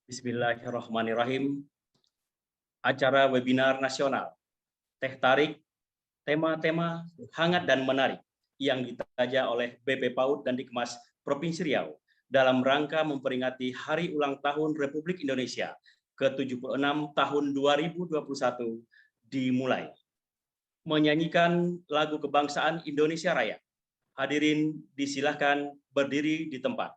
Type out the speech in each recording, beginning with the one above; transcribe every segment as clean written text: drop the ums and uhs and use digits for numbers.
Bismillahirrahmanirrahim. Acara webinar nasional Teh Tarik, tema-tema hangat dan menarik yang ditaja oleh BP PAUD dan Dikmas Provinsi Riau dalam rangka memperingati Hari Ulang Tahun Republik Indonesia ke-76 tahun 2021 dimulai. Menyanyikan lagu kebangsaan Indonesia Raya. Hadirin disilahkan berdiri di tempat.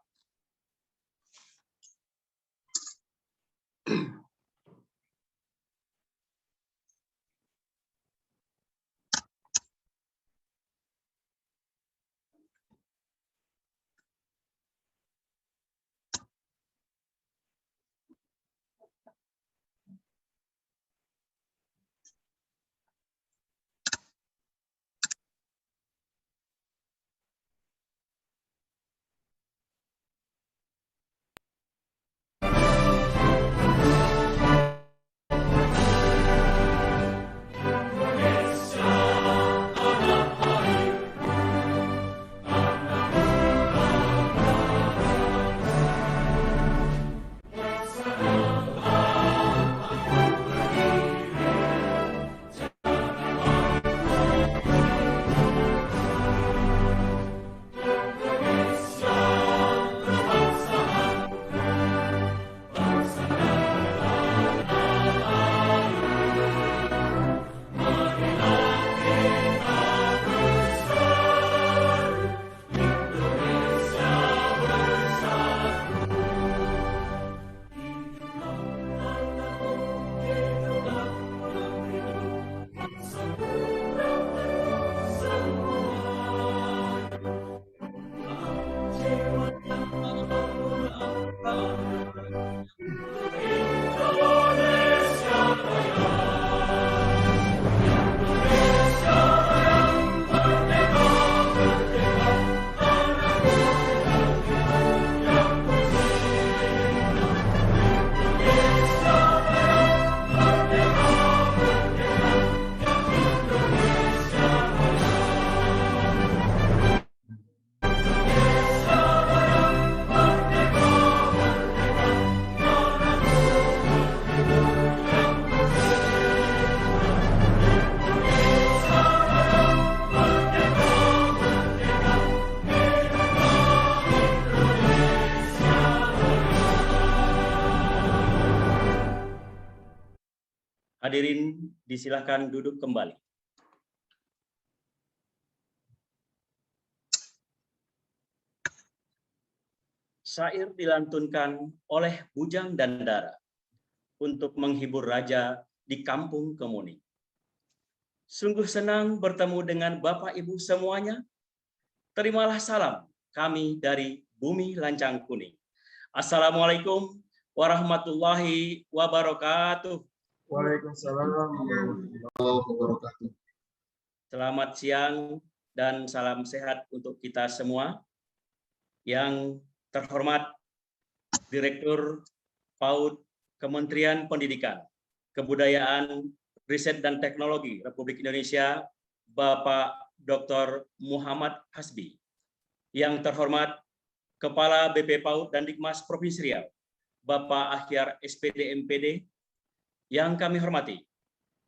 Hadirin disilahkan duduk kembali. Syair dilantunkan oleh Bujang dan Dara untuk menghibur raja di kampung Kemuning. Sungguh senang bertemu dengan Bapak Ibu semuanya. Terimalah salam kami dari Bumi Lancang Kuning. Assalamualaikum warahmatullahi wabarakatuh. Waalaikumsalam warahmatullahi wabarakatuh. Selamat siang dan salam sehat untuk kita semua. Yang terhormat Direktur PAUD Kementerian Pendidikan, Kebudayaan, Riset dan Teknologi Republik Indonesia, Bapak Dr. Muhammad Hasbi. Yang terhormat Kepala BP PAUD dan Dikmas Provinsi Riau, Bapak Akhyar SPD MPD. Yang kami hormati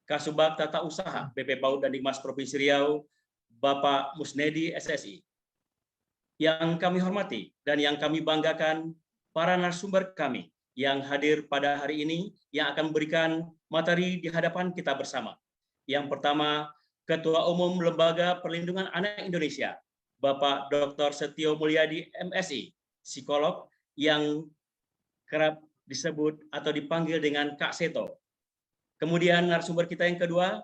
Kasubag Tata Usaha BP PAUD dan Dikmas Provinsi Riau, Bapak Musnedi SSI. Yang kami hormati dan yang kami banggakan para narasumber kami yang hadir pada hari ini yang akan memberikan materi di hadapan kita bersama. Yang pertama, Ketua Umum Lembaga Perlindungan Anak Indonesia, Bapak Dr. Setio Mulyadi MSI, psikolog yang kerap disebut atau dipanggil dengan Kak Seto. Kemudian narasumber kita yang kedua,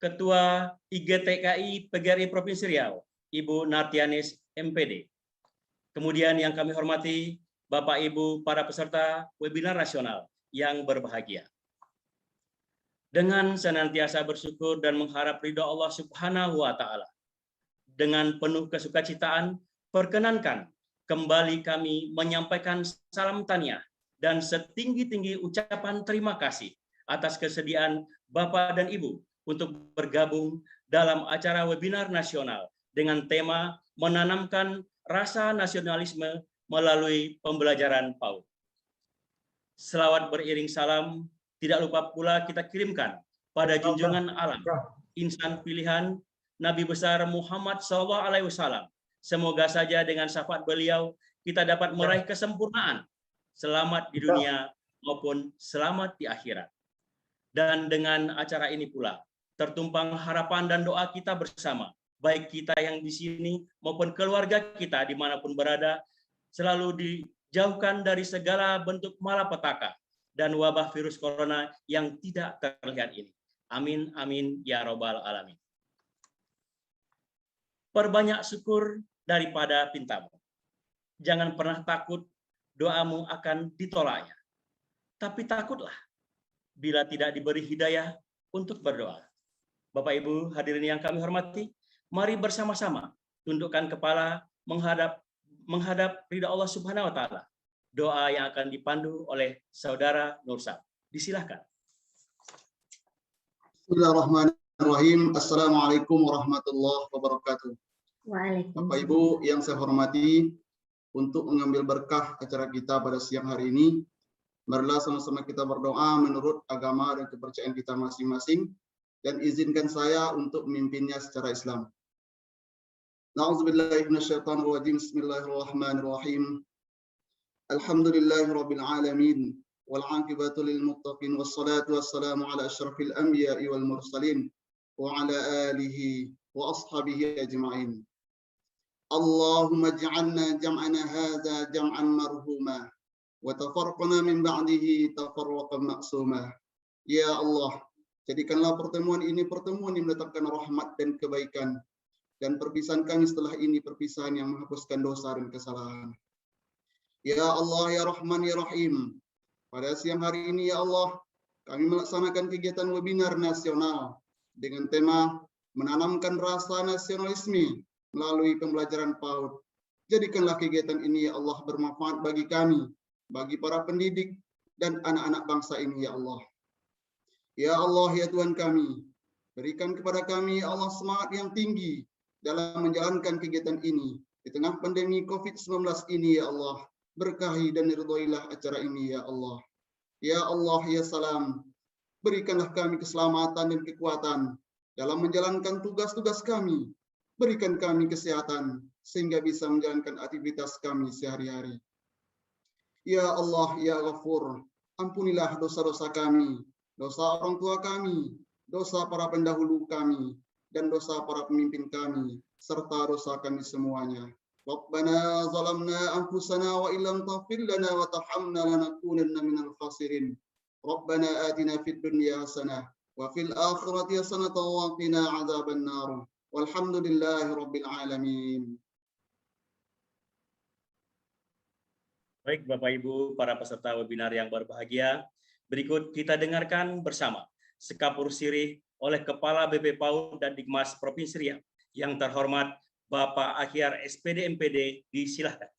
Ketua IGTKI PGRI Provinsi Riau, Ibu Nartianis MPD. Kemudian yang kami hormati Bapak Ibu para peserta webinar nasional yang berbahagia. Dengan senantiasa bersyukur dan mengharap ridho Allah Subhanahu wa Ta'ala, dengan penuh kesukacitaan, perkenankan kembali kami menyampaikan salam tahniah dan setinggi-tinggi ucapan terima kasih atas kesediaan Bapak dan Ibu untuk bergabung dalam acara webinar nasional dengan tema menanamkan rasa nasionalisme melalui pembelajaran PAUD. selawat beriring salam tidak lupa pula kita kirimkan pada junjungan alam, insan pilihan Nabi besar Muhammad SAW. Semoga saja dengan syafaat beliau kita dapat meraih kesempurnaan, selamat di dunia maupun selamat di akhirat. Dan dengan acara ini pula tertumpang harapan dan doa kita bersama, baik kita yang di sini maupun keluarga kita dimanapun berada, selalu dijauhkan dari segala bentuk malapetaka dan wabah virus corona yang tidak terlihat ini. Amin, amin, ya robbal alamin. Perbanyak syukur daripada pintamu. Jangan pernah takut doamu akan ditolaknya. Tapi takutlah bila tidak diberi hidayah untuk berdoa. Bapak Ibu hadirin yang kami hormati, mari bersama-sama tundukkan kepala menghadap ridha Allah Subhanahu wa taala. Doa yang akan dipandu oleh Saudara Nursam. Disilahkan. Bismillahirrahmanirrahim. Assalamualaikum warahmatullahi wabarakatuh. Bapak Ibu yang saya hormati, untuk mengambil berkah acara kita pada siang hari ini, marilah sama-sama kita berdoa menurut agama dan kepercayaan kita masing-masing, dan izinkan saya untuk memimpinnya secara Islam. Na'udzubillahi minasyaitonirrajim. Bismillahirrahmanirrahim. Alhamdulillahirabbil alamin wal 'aqibatu lil muttaqin wassalatu wassalamu ala asyrafil anbiya'i wal mursalin wa ala alihi wa ashabihi ajma'in. Allahumma ij'alna jam'ana hadza jam'an marhuma wa tafarraqna min ba'dihi tafarraqan ma'suma. Ya Allah, jadikanlah pertemuan ini pertemuan yang mendatangkan rahmat dan kebaikan, dan perpisahan kami setelah ini perpisahan yang menghapuskan dosa dan kesalahan. Ya Allah, ya Rahman, ya Rahim, pada siang hari ini ya Allah, kami melaksanakan kegiatan webinar nasional dengan tema menanamkan rasa nasionalisme melalui pembelajaran PAUD. Jadikanlah kegiatan ini ya Allah bermanfaat bagi kami, bagi para pendidik dan anak-anak bangsa ini ya Allah. Ya Allah, ya Tuhan kami, berikan kepada kami ya Allah semangat yang tinggi dalam menjalankan kegiatan ini di tengah pandemi COVID-19 ini ya Allah. Berkahi dan ridhoilah acara ini ya Allah. Ya Allah, ya Salam, berikanlah kami keselamatan dan kekuatan dalam menjalankan tugas-tugas kami. Berikan kami kesehatan sehingga bisa menjalankan aktivitas kami sehari-hari. Ya Allah, ya Ghafur, ampunilah dosa-dosa kami, dosa orang tua kami, dosa para pendahulu kami, dan dosa para pemimpin kami, serta dosa kami semuanya. Rabbana zalamna anfusana wa illam taghfir lana wa tarhamna lanakunanna minal khasirin. Rabbana atina fid dunya hasanah wa fil akhirati hasanah wa qina adzaban nar. Walhamdulillahi rabbil alamin. Baik Bapak Ibu, para peserta webinar yang berbahagia, berikut kita dengarkan bersama Sekapur Sirih oleh Kepala BP PAUD dan Dikmas Provinsi Riau yang terhormat Bapak Akhyar SPD MPD. Disilahkan.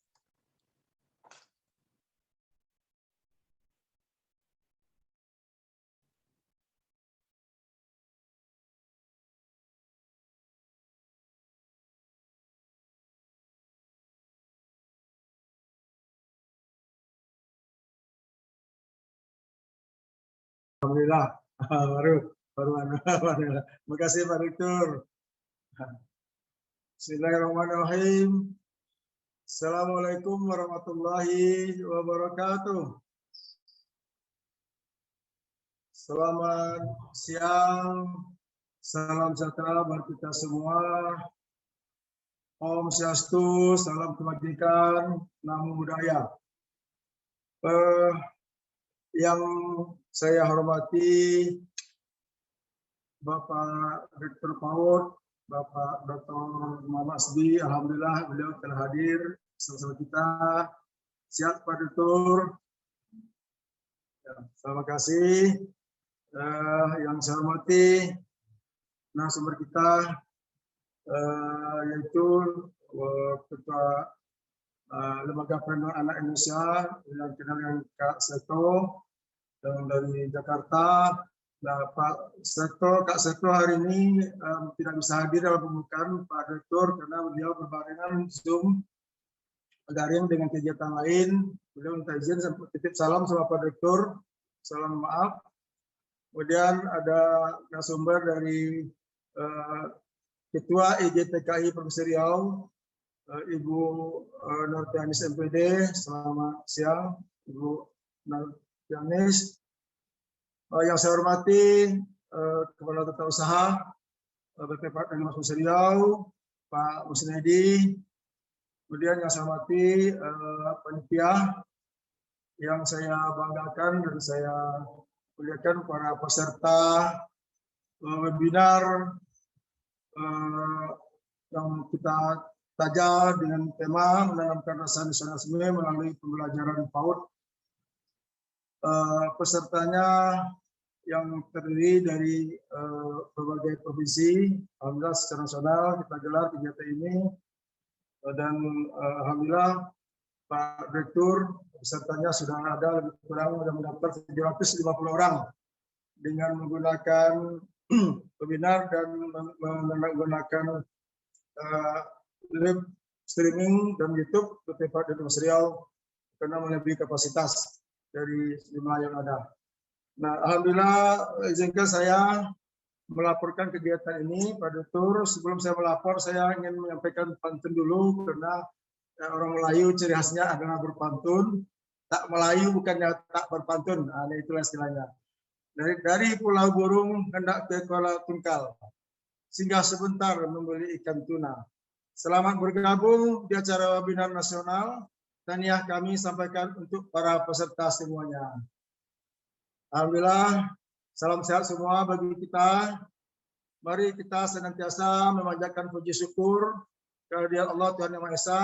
Alhamdulillah, baru. Terima kasih Pak Rektor. Bismillahirrahmanirrahim. Assalamualaikum warahmatullahi wabarakatuh. Selamat siang, salam sejahtera bagi kita semua. Om Swastiastu, salam kebajikan, namo buddhaya. Yang saya hormati Bapak Rektor PAUD, Bapak Dr. Muhammad Asbi, alhamdulillah beliau telah hadir bersama kita. Siap Pak Dokter. Ya, terima kasih. Yang saya hormati narasumber kita yaitu Ketua Lembaga Perlindungan Anak Indonesia yang kenal dengan Kak Seto yang dari Jakarta. Nah, Pak Seto, Kak Seto hari ini tidak bisa hadir dalam pembukaan Pak Direktur karena beliau berbarengan Zoom daring dengan kegiatan lain. Beliau minta izin titip salam sama Pak Direktur, salam maaf. Kemudian ada narasumber dari Ketua IGTKI Provinsi Riau, Ibu Nurtianis MPD. Selamat siang, Ibu Nurtianis. Yang saya hormati Kepala Tata Usaha BPPT Provinsi Riau, Pak Musnedi. Kemudian yang saya hormati panitia, yang saya banggakan dan saya muliakan para peserta webinar yang kita taja dengan tema menanamkan rasa nasionalisme melalui pembelajaran PAUD. Pesertanya yang terdiri dari berbagai provinsi. Alhamdulillah secara nasional kita gelar kegiatan ini, dan alhamdulillah Pak Direktur pesertanya sudah ada lebih kurang sudah mendaftar 750 orang dengan menggunakan webinar dan menggunakan live streaming dan YouTube BPPT Provinsi Riau karena melebihi kapasitas dari jumlah yang ada. Nah, alhamdulillah izinkan saya melaporkan kegiatan ini Pak Direktur. Sebelum saya melapor, saya ingin menyampaikan pantun dulu karena orang Melayu ciri khasnya adalah berpantun. Tak Melayu bukannya tak berpantun. Nah, itulah istilahnya. Dari Pulau Burung hendak ke Kuala Tungkal, singgah sebentar membeli ikan tuna. Selamat bergabung di acara webinar nasional. Tahniah kami sampaikan untuk para peserta semuanya. Alhamdulillah, salam sehat semua bagi kita. Mari kita senantiasa memanjatkan puji syukur kehadirat Allah Tuhan Yang Maha Esa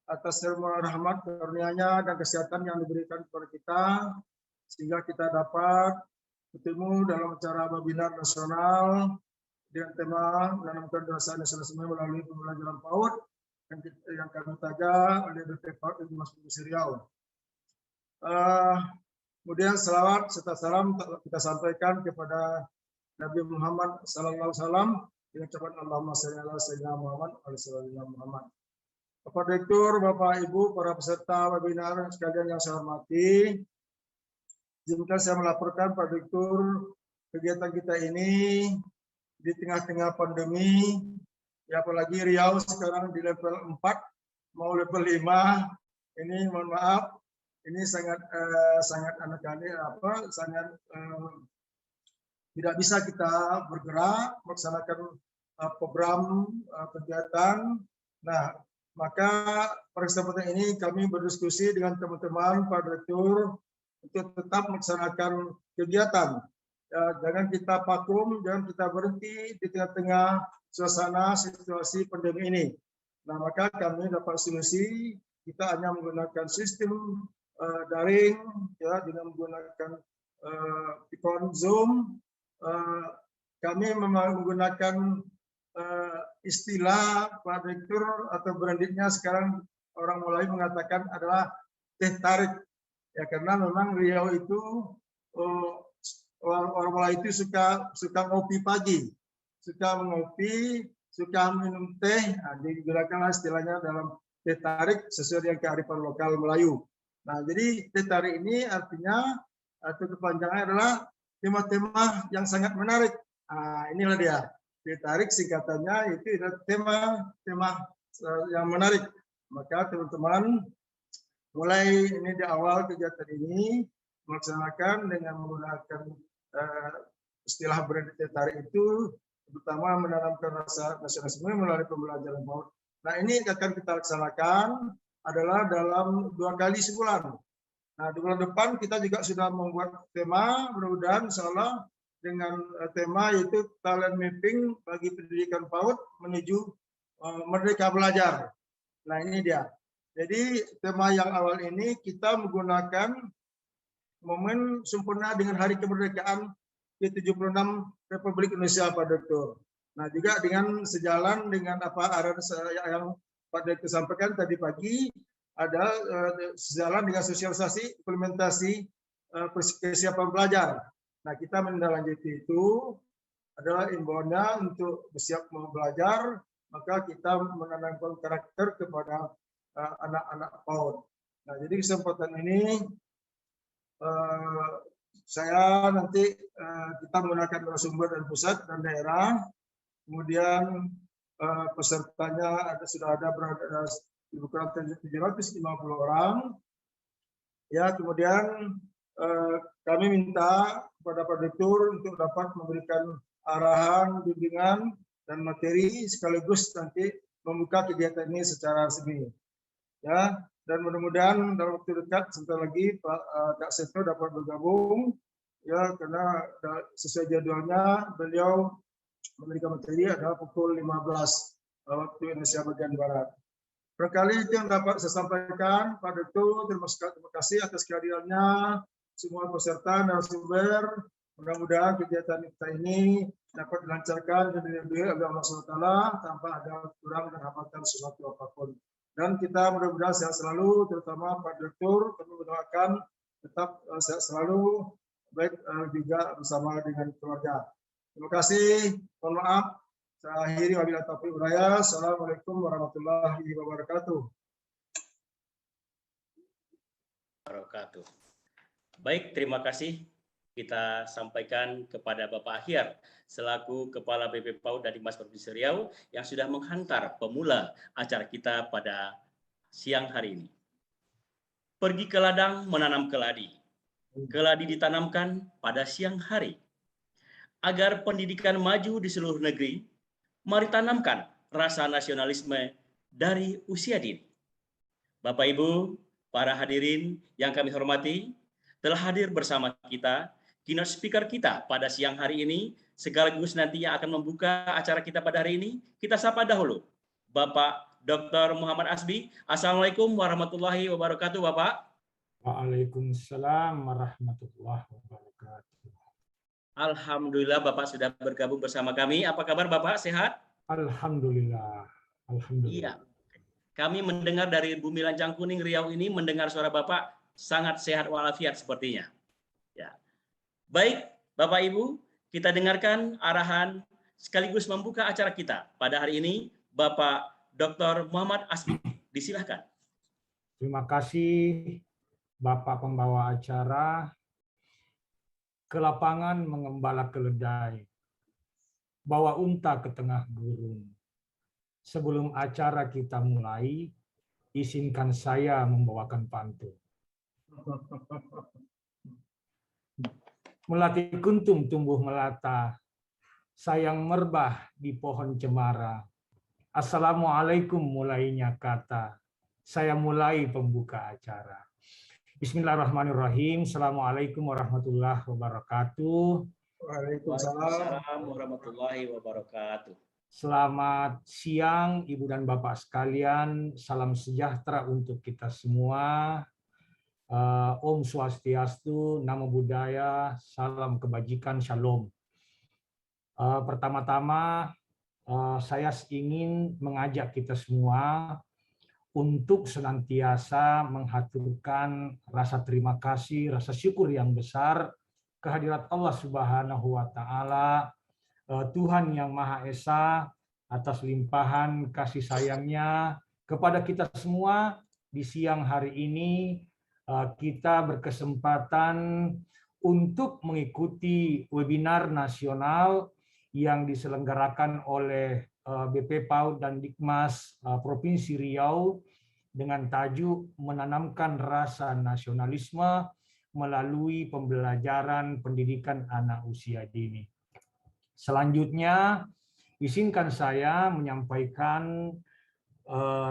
atas semua rahmat karunia-Nya dan kesehatan yang diberikan kepada kita, sehingga kita dapat bertemu dalam acara webinar nasional dengan tema menanamkan rasa nasionalisme melalui pembelajaran PAUD yang kami taja oleh BPPT Provinsi Riau. Kemudian selawat serta salam kita sampaikan kepada Nabi Muhammad Sallallahu Alaihi Wasallam dengan ucapan Allahumma shalli ala sayyidina Muhammad wa sayyidina Muhammad. Bapak Direktur, Bapak Ibu, para peserta webinar sekalian yang saya hormati, izinkan saya melaporkan Pak Direktur kegiatan kita ini di tengah-tengah pandemi, ya apalagi Riau sekarang di level 4 mau level 5. Ini mohon maaf, ini sangat tidak bisa kita bergerak melaksanakan program kegiatan. Nah, maka pada kesempatan ini kami berdiskusi dengan teman-teman Pak Direktur untuk tetap melaksanakan kegiatan. Jangan kita vakum, jangan kita berhenti di tengah-tengah suasana situasi pandemi ini. Nah, maka kami dapat solusi, kita hanya menggunakan sistem daring, ya, dengan menggunakan ikon Zoom. Kami menggunakan istilah Pak Direktur atau brandingnya sekarang orang Melayu mengatakan adalah teh tarik, ya, karena memang Riau itu orang Melayu itu suka ngopi pagi, suka mengopi, suka minum teh. Nah, digunakan istilahnya dalam teh tarik sesuai dengan kearifan lokal Melayu. Nah, jadi teh tarik ini artinya atau kepanjangannya adalah tema-tema yang sangat menarik. Nah, inilah dia. Teh tarik singkatannya itu adalah tema yang menarik. Maka teman-teman mulai ini di awal kegiatan ini melaksanakan dengan menggunakan istilah brand teh tarik itu, terutama menanamkan rasa nasionalisme melalui pembelajaran PAUD. Nah, ini akan kita laksanakan adalah dalam 2 kali sebulan. Nah, di bulan depan kita juga sudah membuat tema, mudah-mudahan insya Allah dengan tema yaitu talent mapping bagi pendidikan PAUD menuju merdeka belajar. Nah, ini dia. Jadi tema yang awal ini kita menggunakan momen sempurna dengan Hari Kemerdekaan ke-76 Republik Indonesia, Pak Direktur. Nah, juga dengan sejalan dengan apa arahan yang Pak Direktur sampaikan tadi pagi, ada sejalan dengan sosialisasi implementasi kesiapan belajar. Nah, kita menindaklanjuti itu adalah imbauannya untuk bersiap mau belajar, maka kita menanamkan karakter kepada anak-anak PAUD. Nah, jadi kesempatan ini saya nanti kita menggunakan narasumber dari pusat dan daerah, kemudian pesertanya sudah ada berada lebih kurang 750 orang. Ya, kemudian kami minta kepada Pak Direktur untuk dapat memberikan arahan, bimbingan, dan materi sekaligus nanti membuka kegiatan ini secara resmi. Ya, dan mudah-mudahan dalam waktu dekat sebentar lagi Pak Kak Seto dapat bergabung. Ya, karena sesuai jadwalnya beliau memberikan materi adalah pukul 15 waktu Indonesia bagian Barat. Barangkali itu yang dapat saya sampaikan, Pak Direktur. Terima kasih atas kehadirannya semua peserta dan narasumber. Mudah-mudahan kegiatan kita ini dapat dilancarkan dan diridhoi oleh Allah SWT tanpa ada kurang dan hambatan sesuatu apapun. Dan kita mudah-mudahan sehat selalu, terutama Pak Direktur. Kami mendoakan tetap sehat selalu, baik juga bersama dengan keluarga. Terima kasih. Mohon maaf. Saya akhiri wabillahi taufiq wal hidayah. Assalamualaikum warahmatullahi wabarakatuh. Baik, terima kasih. Kita sampaikan kepada Bapak Ahyar selaku Kepala BP PAUD dan Dikmas Provinsi Riau yang sudah menghantar pemula acara kita pada siang hari ini. Pergi ke ladang menanam keladi. Keladi ditanamkan pada siang hari. Agar pendidikan maju di seluruh negeri, mari tanamkan rasa nasionalisme dari usia dini. Bapak Ibu, para hadirin yang kami hormati, telah hadir bersama kita keynote speaker kita pada siang hari ini, sekaligus nantinya akan membuka acara kita pada hari ini. Kita sapa dahulu Bapak Dr. Muhammad Asbi. Assalamualaikum warahmatullahi wabarakatuh, Bapak. Waalaikumsalam warahmatullahi wabarakatuh. Alhamdulillah Bapak sudah bergabung bersama kami. Apa kabar Bapak? Sehat? Alhamdulillah. Alhamdulillah. Iya. Kami mendengar dari Bumi Lancang Kuning Riau ini, mendengar suara Bapak sangat sehat walafiat sepertinya. Ya. Baik, Bapak Ibu, kita dengarkan arahan sekaligus membuka acara kita pada hari ini, Bapak Dr. Muhammad Asbi. Disilahkan. Terima kasih Bapak pembawa acara. Ke lapangan mengembala keledai, bawa unta ke tengah gurun. Sebelum acara kita mulai, izinkan saya membawakan pantun. Melati kuntum tumbuh melata, sayang merbah di pohon cemara. Assalamualaikum mulainya kata, saya mulai pembuka acara. Bismillahirrahmanirrahim. Assalamualaikum warahmatullahi wabarakatuh. Waalaikumsalam warahmatullahi wabarakatuh. Selamat siang Ibu dan Bapak sekalian. Salam sejahtera untuk kita semua. Om Swastiastu, Namo Buddhaya, salam kebajikan, Shalom. Pertama-tama saya ingin mengajak kita semua untuk senantiasa menghaturkan rasa terima kasih, rasa syukur yang besar kehadirat Allah Subhanahu wa Ta'ala, Tuhan yang Maha Esa, atas limpahan kasih sayangnya kepada kita semua. Di siang hari ini kita berkesempatan untuk mengikuti webinar nasional yang diselenggarakan oleh BP PAUD dan Dikmas Provinsi Riau dengan tajuk menanamkan rasa nasionalisme melalui pembelajaran pendidikan anak usia dini. Selanjutnya, izinkan saya menyampaikan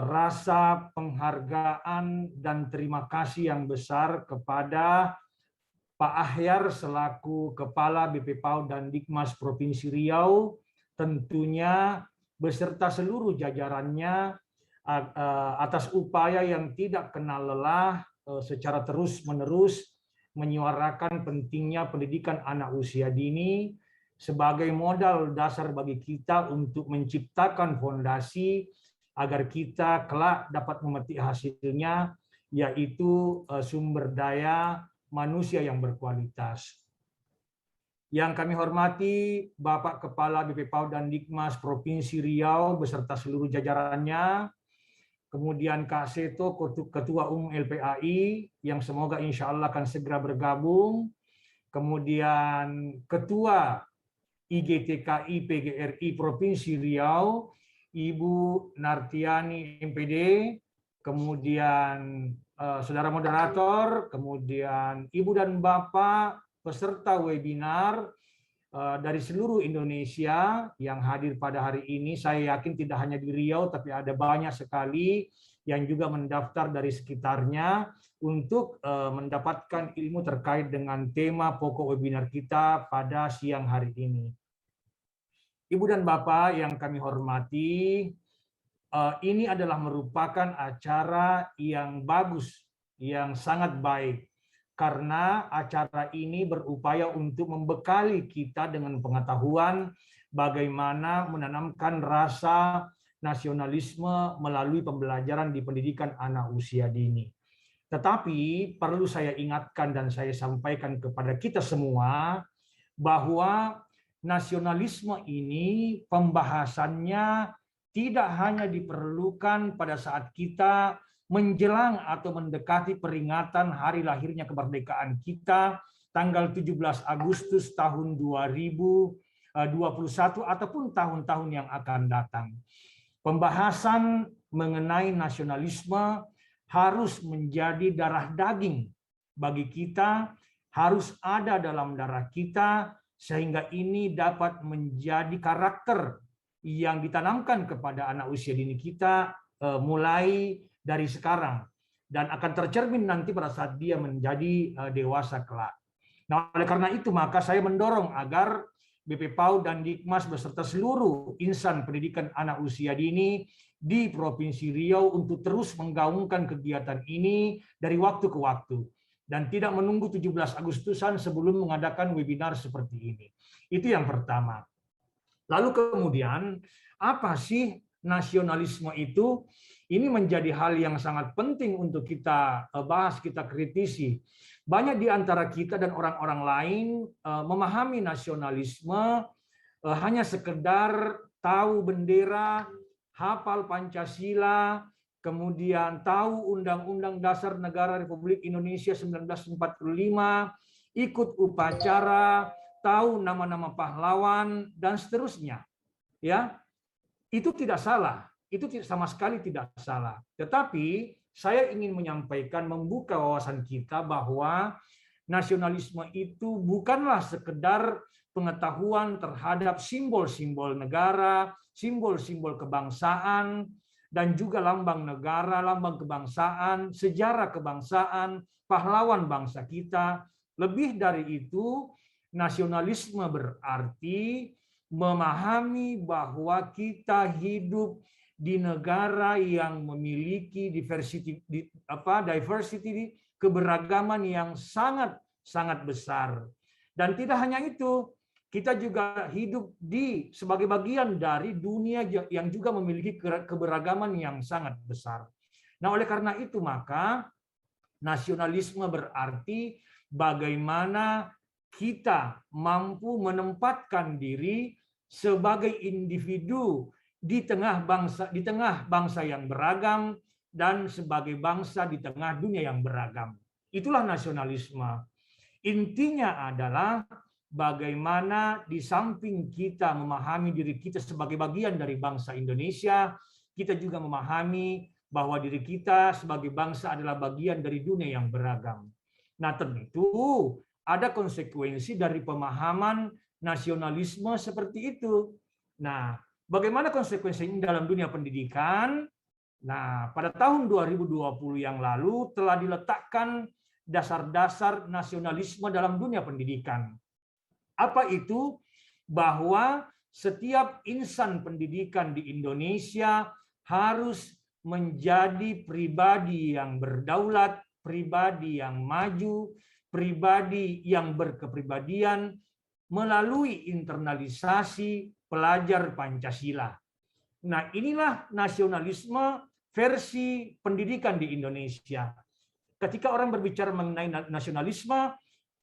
rasa penghargaan dan terima kasih yang besar kepada Pak Ahyar selaku Kepala BP PAUD dan Dikmas Provinsi Riau, tentunya beserta seluruh jajarannya atas upaya yang tidak kenal lelah secara terus-menerus menyuarakan pentingnya pendidikan anak usia dini sebagai modal dasar bagi kita untuk menciptakan fondasi agar kita kelak dapat memetik hasilnya, yaitu sumber daya manusia yang berkualitas. Yang kami hormati Bapak Kepala BP PAUD dan Dikmas Provinsi Riau beserta seluruh jajarannya, kemudian Kak Seto, Ketua Umum LPAI, yang semoga insya Allah akan segera bergabung, kemudian Ketua IGTKI PGRI Provinsi Riau, Ibu Nartiani MPD, kemudian saudara moderator, kemudian Ibu dan Bapak peserta webinar dari seluruh Indonesia yang hadir pada hari ini. Saya yakin tidak hanya di Riau, tapi ada banyak sekali yang juga mendaftar dari sekitarnya untuk mendapatkan ilmu terkait dengan tema pokok webinar kita pada siang hari ini. Ibu dan Bapak yang kami hormati, ini adalah merupakan acara yang bagus, yang sangat baik, karena acara ini berupaya untuk membekali kita dengan pengetahuan bagaimana menanamkan rasa nasionalisme melalui pembelajaran di pendidikan anak usia dini. Tetapi perlu saya ingatkan dan saya sampaikan kepada kita semua bahwa nasionalisme ini pembahasannya tidak hanya diperlukan pada saat kita menjelang atau mendekati peringatan hari lahirnya kemerdekaan kita tanggal 17 Agustus tahun 2021 ataupun tahun-tahun yang akan datang. Pembahasan mengenai nasionalisme harus menjadi darah daging bagi kita, harus ada dalam darah kita, sehingga ini dapat menjadi karakter yang ditanamkan kepada anak usia dini kita mulai dari sekarang dan akan tercermin nanti pada saat dia menjadi dewasa kelak. Nah, oleh karena itu maka saya mendorong agar BP PAUD dan Dikmas beserta seluruh insan pendidikan anak usia dini di Provinsi Riau untuk terus menggaungkan kegiatan ini dari waktu ke waktu dan tidak menunggu 17 Agustusan sebelum mengadakan webinar seperti ini. Itu yang pertama. Lalu kemudian, apa sih nasionalisme itu? Ini menjadi hal yang sangat penting untuk kita bahas, kita kritisi. Banyak di antara kita dan orang-orang lain memahami nasionalisme hanya sekedar tahu bendera, hafal Pancasila, kemudian tahu Undang-Undang Dasar Negara Republik Indonesia 1945, ikut upacara, tahu nama-nama pahlawan dan seterusnya. Ya, itu tidak salah, itu sama sekali tidak salah. Tetapi saya ingin menyampaikan, membuka wawasan kita bahwa nasionalisme itu bukanlah sekedar pengetahuan terhadap simbol-simbol negara, simbol-simbol kebangsaan, dan juga lambang negara, lambang kebangsaan, sejarah kebangsaan, pahlawan bangsa kita. Lebih dari itu, nasionalisme berarti memahami bahwa kita hidup di negara yang memiliki diversity keberagaman yang sangat besar. Dan tidak hanya itu, kita juga hidup sebagai bagian dari dunia yang juga memiliki keberagaman yang sangat besar. Nah, oleh karena itu maka nasionalisme berarti bagaimana kita mampu menempatkan diri sebagai individu di tengah bangsa yang beragam dan sebagai bangsa di tengah dunia yang beragam. Itulah nasionalisme. Intinya adalah bagaimana di samping kita memahami diri kita sebagai bagian dari bangsa Indonesia, kita juga memahami bahwa diri kita sebagai bangsa adalah bagian dari dunia yang beragam. Nah, tentu ada konsekuensi dari pemahaman nasionalisme seperti itu. Nah, bagaimana konsekuensinya dalam dunia pendidikan? Nah, pada tahun 2020 yang lalu telah diletakkan dasar-dasar nasionalisme dalam dunia pendidikan. Apa itu? Bahwa setiap insan pendidikan di Indonesia harus menjadi pribadi yang berdaulat, pribadi yang maju, pribadi yang berkepribadian melalui internalisasi pelajar Pancasila. Nah, inilah nasionalisme versi pendidikan di Indonesia. Ketika orang berbicara mengenai nasionalisme,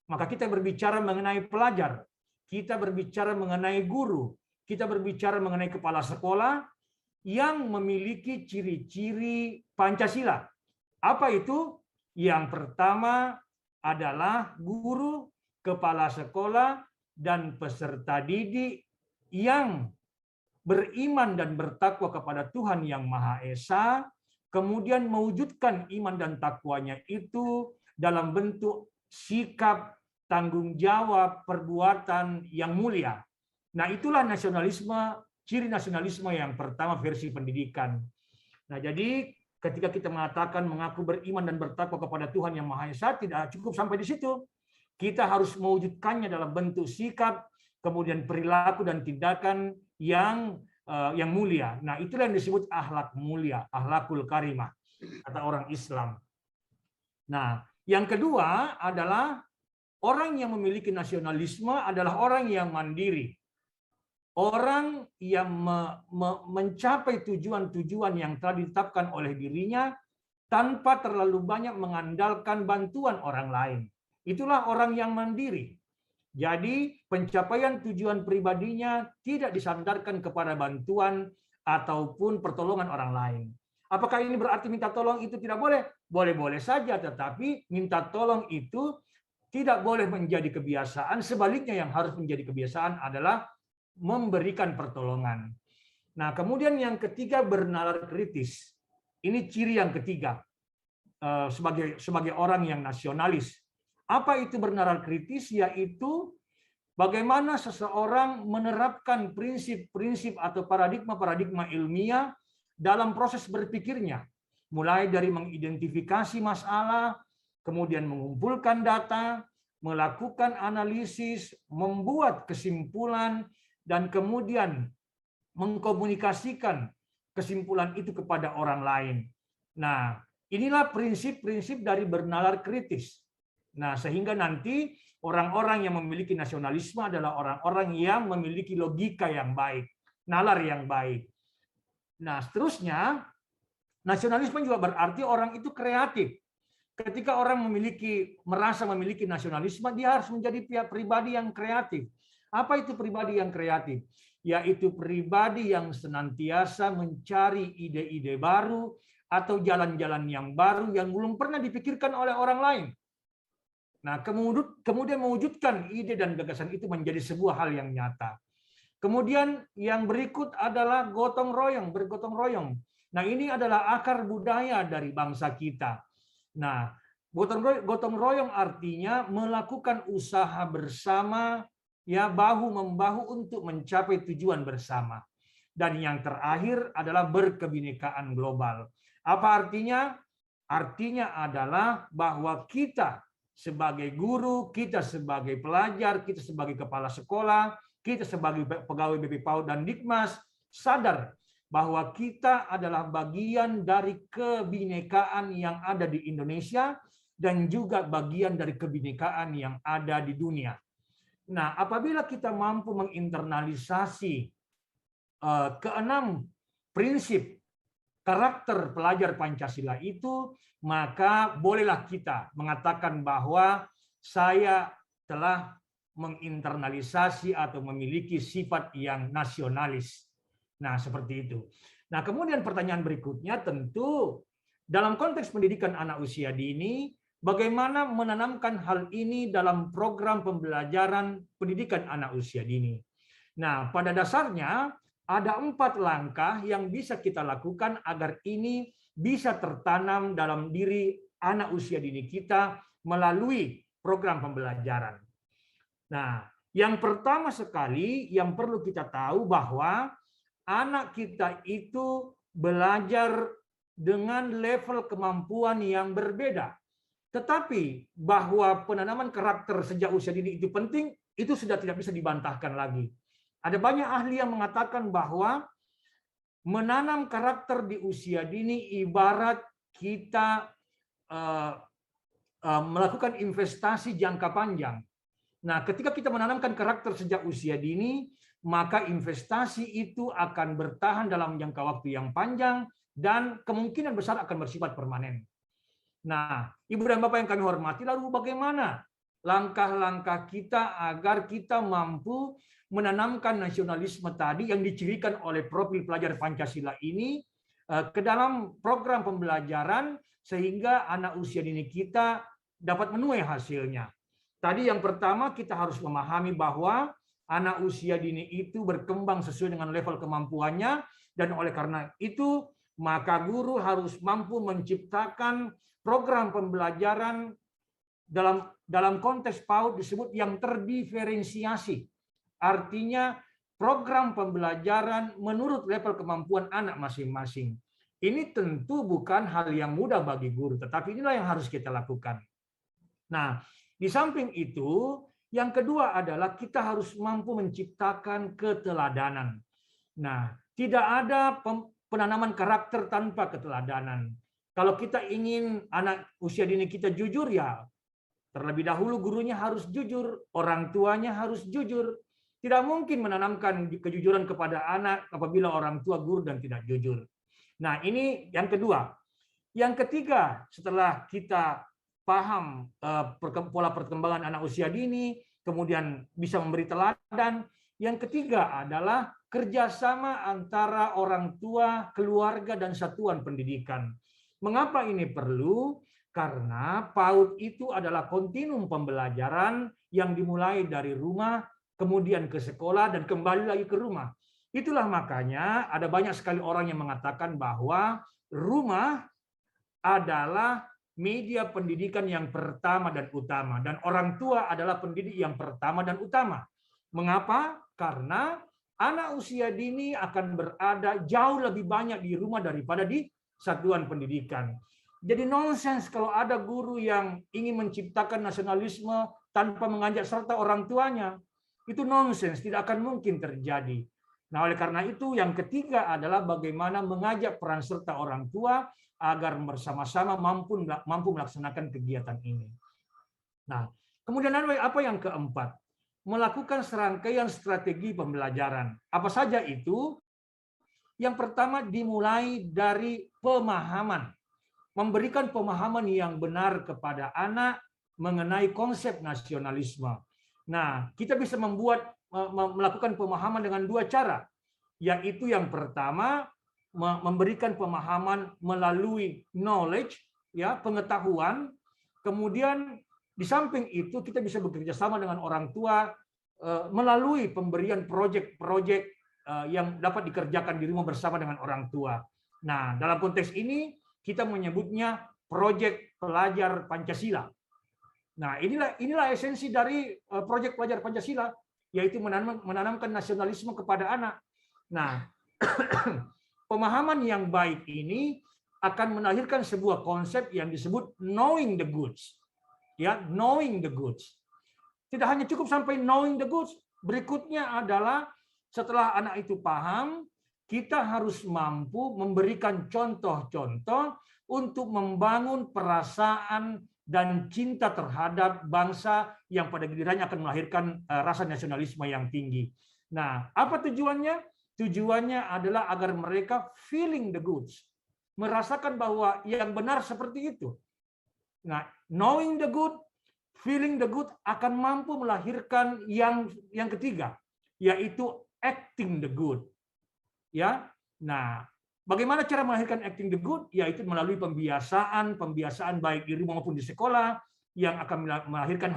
maka kita berbicara mengenai pelajar, kita berbicara mengenai guru, kita berbicara mengenai kepala sekolah, yang memiliki ciri-ciri Pancasila. Apa itu? Yang pertama adalah guru, kepala sekolah, dan peserta didik yang beriman dan bertakwa kepada Tuhan Yang Maha Esa, kemudian mewujudkan iman dan takwanya itu dalam bentuk sikap, tanggung jawab, perbuatan yang mulia. Nah, itulah nasionalisme, ciri nasionalisme yang pertama versi pendidikan. Nah, jadi ketika kita mengatakan mengaku beriman dan bertakwa kepada Tuhan Yang Maha Esa, tidak cukup sampai di situ. Kita harus mewujudkannya dalam bentuk sikap, kemudian perilaku dan tindakan yang mulia. Nah, itulah yang disebut akhlak mulia, akhlakul karimah, kata orang Islam. Nah, yang kedua adalah orang yang memiliki nasionalisme adalah orang yang mandiri. Orang yang mencapai tujuan-tujuan yang telah ditetapkan oleh dirinya tanpa terlalu banyak mengandalkan bantuan orang lain. Itulah orang yang mandiri. Jadi pencapaian tujuan pribadinya tidak disandarkan kepada bantuan ataupun pertolongan orang lain. Apakah ini berarti minta tolong itu tidak boleh? Boleh-boleh saja, tetapi minta tolong itu tidak boleh menjadi kebiasaan. Sebaliknya yang harus menjadi kebiasaan adalah memberikan pertolongan. Nah, kemudian yang ketiga bernalar kritis. Ini ciri yang ketiga sebagai orang yang nasionalis. Apa itu bernalar kritis? Yaitu bagaimana seseorang menerapkan prinsip-prinsip atau paradigma-paradigma ilmiah dalam proses berpikirnya. Mulai dari mengidentifikasi masalah, kemudian mengumpulkan data, melakukan analisis, membuat kesimpulan, dan kemudian mengkomunikasikan kesimpulan itu kepada orang lain. Nah, inilah prinsip-prinsip dari bernalar kritis. Nah, sehingga nanti orang-orang yang memiliki nasionalisme adalah orang-orang yang memiliki logika yang baik, nalar yang baik. Nah, seterusnya, nasionalisme juga berarti orang itu kreatif. Ketika orang merasa memiliki nasionalisme, dia harus menjadi pribadi yang kreatif. Apa itu pribadi yang kreatif? Yaitu pribadi yang senantiasa mencari ide-ide baru atau jalan-jalan yang baru yang belum pernah dipikirkan oleh orang lain. Nah, kemudian mewujudkan ide dan gagasan itu menjadi sebuah hal yang nyata. Kemudian yang berikut adalah gotong royong, bergotong royong. Nah, ini adalah akar budaya dari bangsa kita. Nah, gotong royong artinya melakukan usaha bersama, ya, bahu-membahu untuk mencapai tujuan bersama. Dan yang terakhir adalah berkebinekaan global. Apa artinya? Artinya adalah bahwa kita sebagai guru, kita sebagai pelajar, kita sebagai kepala sekolah, kita sebagai pegawai BP PAUD dan Dikmas sadar bahwa kita adalah bagian dari kebinekaan yang ada di Indonesia dan juga bagian dari kebinekaan yang ada di dunia. Nah, apabila kita mampu menginternalisasi keenam prinsip karakter pelajar Pancasila itu, maka bolehlah kita mengatakan bahwa saya telah menginternalisasi atau memiliki sifat yang nasionalis. Nah, seperti itu. Nah, kemudian pertanyaan berikutnya tentu dalam konteks pendidikan anak usia dini, bagaimana menanamkan hal ini dalam program pembelajaran pendidikan anak usia dini. Nah, pada dasarnya ada 4 langkah yang bisa kita lakukan agar ini bisa tertanam dalam diri anak usia dini kita melalui program pembelajaran. Nah, yang pertama sekali yang perlu kita tahu bahwa anak kita itu belajar dengan level kemampuan yang berbeda. Tetapi bahwa penanaman karakter sejak usia dini itu penting, itu sudah tidak bisa dibantahkan lagi. Ada banyak ahli yang mengatakan bahwa menanam karakter di usia dini ibarat kita melakukan investasi jangka panjang. Nah, ketika kita menanamkan karakter sejak usia dini, maka investasi itu akan bertahan dalam jangka waktu yang panjang dan kemungkinan besar akan bersifat permanen. Nah, Ibu dan Bapak yang kami hormati, lalu bagaimana langkah-langkah kita agar kita mampu menanamkan nasionalisme tadi yang dicirikan oleh profil pelajar Pancasila ini ke dalam program pembelajaran sehingga anak usia dini kita dapat menuai hasilnya. Tadi yang pertama kita harus memahami bahwa anak usia dini itu berkembang sesuai dengan level kemampuannya, dan oleh karena itu maka guru harus mampu menciptakan program pembelajaran dalam konteks PAUD disebut yang terdiferensiasi. Artinya program pembelajaran menurut level kemampuan anak masing-masing. Ini tentu bukan hal yang mudah bagi guru, tetapi inilah yang harus kita lakukan. Nah, di samping itu, yang kedua adalah kita harus mampu menciptakan keteladanan. Nah, tidak ada penanaman karakter tanpa keteladanan. Kalau kita ingin anak usia dini kita jujur, ya terlebih dahulu gurunya harus jujur, orang tuanya harus jujur. Tidak mungkin menanamkan kejujuran kepada anak apabila orang tua guru dan tidak jujur. Nah, ini yang kedua. Yang ketiga, setelah kita paham pola perkembangan anak usia dini, kemudian bisa memberi teladan, yang ketiga adalah kerjasama antara orang tua, keluarga, dan satuan pendidikan. Mengapa ini perlu? Karena PAUD itu adalah kontinum pembelajaran yang dimulai dari rumah, kemudian ke sekolah, dan kembali lagi ke rumah. Itulah makanya ada banyak sekali orang yang mengatakan bahwa rumah adalah media pendidikan yang pertama dan utama, dan orang tua adalah pendidik yang pertama dan utama. Mengapa? Karena anak usia dini akan berada jauh lebih banyak di rumah daripada di satuan pendidikan. Jadi nonsens kalau ada guru yang ingin menciptakan nasionalisme tanpa mengajak serta orang tuanya. Itu nonsens, tidak akan mungkin terjadi. Nah, oleh karena itu yang ketiga adalah bagaimana mengajak peran serta orang tua agar bersama-sama mampu melaksanakan kegiatan ini. Nah, kemudian apa yang keempat? Melakukan serangkaian strategi pembelajaran. Apa saja itu? Yang pertama dimulai dari pemahaman. Memberikan pemahaman yang benar kepada anak mengenai konsep nasionalisme. Nah, kita bisa melakukan pemahaman dengan dua cara, yaitu yang pertama memberikan pemahaman melalui knowledge, ya, pengetahuan. Kemudian di samping itu kita bisa bekerja sama dengan orang tua melalui pemberian proyek-proyek yang dapat dikerjakan di rumah bersama dengan orang tua. Nah, dalam konteks ini kita menyebutnya proyek pelajar Pancasila. Nah, inilah esensi dari proyek pelajar Pancasila, yaitu menanamkan nasionalisme kepada anak. Nah, pemahaman yang baik ini akan melahirkan sebuah konsep yang disebut knowing the goods. Ya, knowing the goods. Tidak hanya cukup sampai knowing the goods, berikutnya adalah setelah anak itu paham, kita harus mampu memberikan contoh-contoh untuk membangun perasaan dan cinta terhadap bangsa yang pada gilirannya akan melahirkan rasa nasionalisme yang tinggi. Nah, apa tujuannya? Tujuannya adalah agar mereka feeling the goods, merasakan bahwa yang benar seperti itu. Nah, knowing the good, feeling the good akan mampu melahirkan yang ketiga, yaitu acting the good. Ya, nah, bagaimana cara melahirkan acting the good? Yaitu melalui pembiasaan baik di rumah maupun di sekolah yang akan melahirkan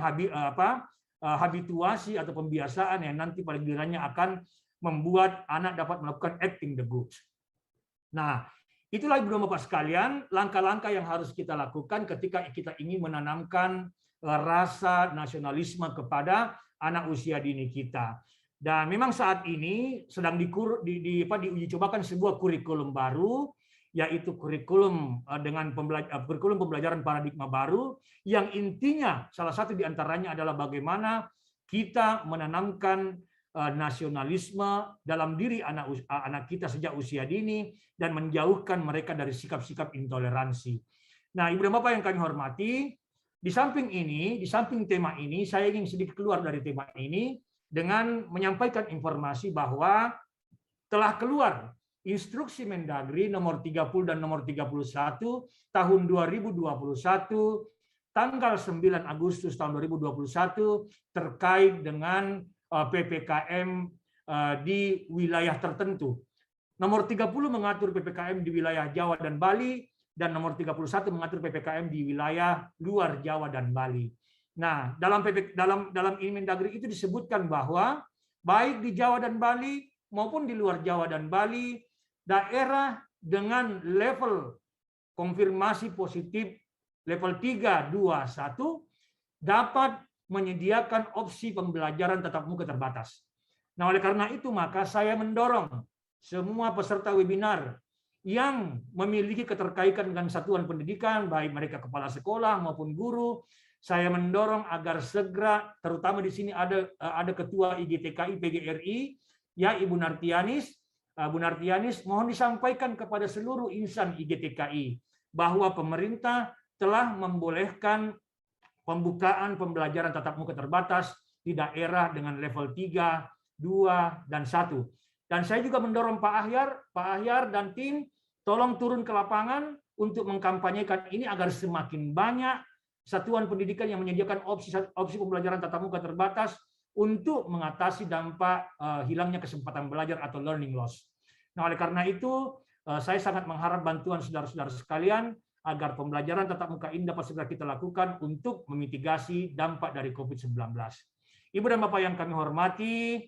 habituasi atau pembiasaan yang nanti pada gilirannya akan membuat anak dapat melakukan acting the good. Nah, itulah Ibu dan Bapak sekalian langkah-langkah yang harus kita lakukan ketika kita ingin menanamkan rasa nasionalisme kepada anak usia dini kita. Dan memang saat ini sedang diuji cobakan sebuah kurikulum baru, yaitu kurikulum dengan kurikulum pembelajaran paradigma baru, yang intinya salah satu diantaranya adalah bagaimana kita menanamkan nasionalisme dalam diri anak kita sejak usia dini dan menjauhkan mereka dari sikap-sikap intoleransi. Nah, Ibu dan Bapak yang kami hormati, di samping tema ini, saya ingin sedikit keluar dari tema ini dengan menyampaikan informasi bahwa telah keluar Instruksi Mendagri nomor 30 dan nomor 31 tahun 2021 tanggal 9 Agustus tahun 2021 terkait dengan PPKM di wilayah tertentu. Nomor 30 mengatur PPKM di wilayah Jawa dan Bali, dan nomor 31 mengatur PPKM di wilayah luar Jawa dan Bali. Nah, dalam Inmendagri itu disebutkan bahwa baik di Jawa dan Bali maupun di luar Jawa dan Bali, daerah dengan level konfirmasi positif level 3, 2, 1 dapat menyediakan opsi pembelajaran tatap muka terbatas. Nah, oleh karena itu maka saya mendorong semua peserta webinar yang memiliki keterkaitan dengan satuan pendidikan, baik mereka kepala sekolah maupun guru, saya mendorong agar segera, terutama di sini ada Ketua IGTKI PGRI, ya Ibu Nartianis. Bu Nartianis, mohon disampaikan kepada seluruh insan IGTKI bahwa pemerintah telah membolehkan pembukaan pembelajaran tatap muka terbatas di daerah dengan level 3, 2, dan 1. Dan saya juga mendorong Pak Ahyar dan tim tolong turun ke lapangan untuk mengkampanyekan ini agar semakin banyak satuan pendidikan yang menyediakan opsi pembelajaran tatap muka terbatas untuk mengatasi dampak hilangnya kesempatan belajar atau learning loss. Nah, oleh karena itu saya sangat mengharap bantuan saudara-saudara sekalian agar pembelajaran tatap muka ini dapat segera kita lakukan untuk memitigasi dampak dari COVID-19. Ibu dan Bapak yang kami hormati,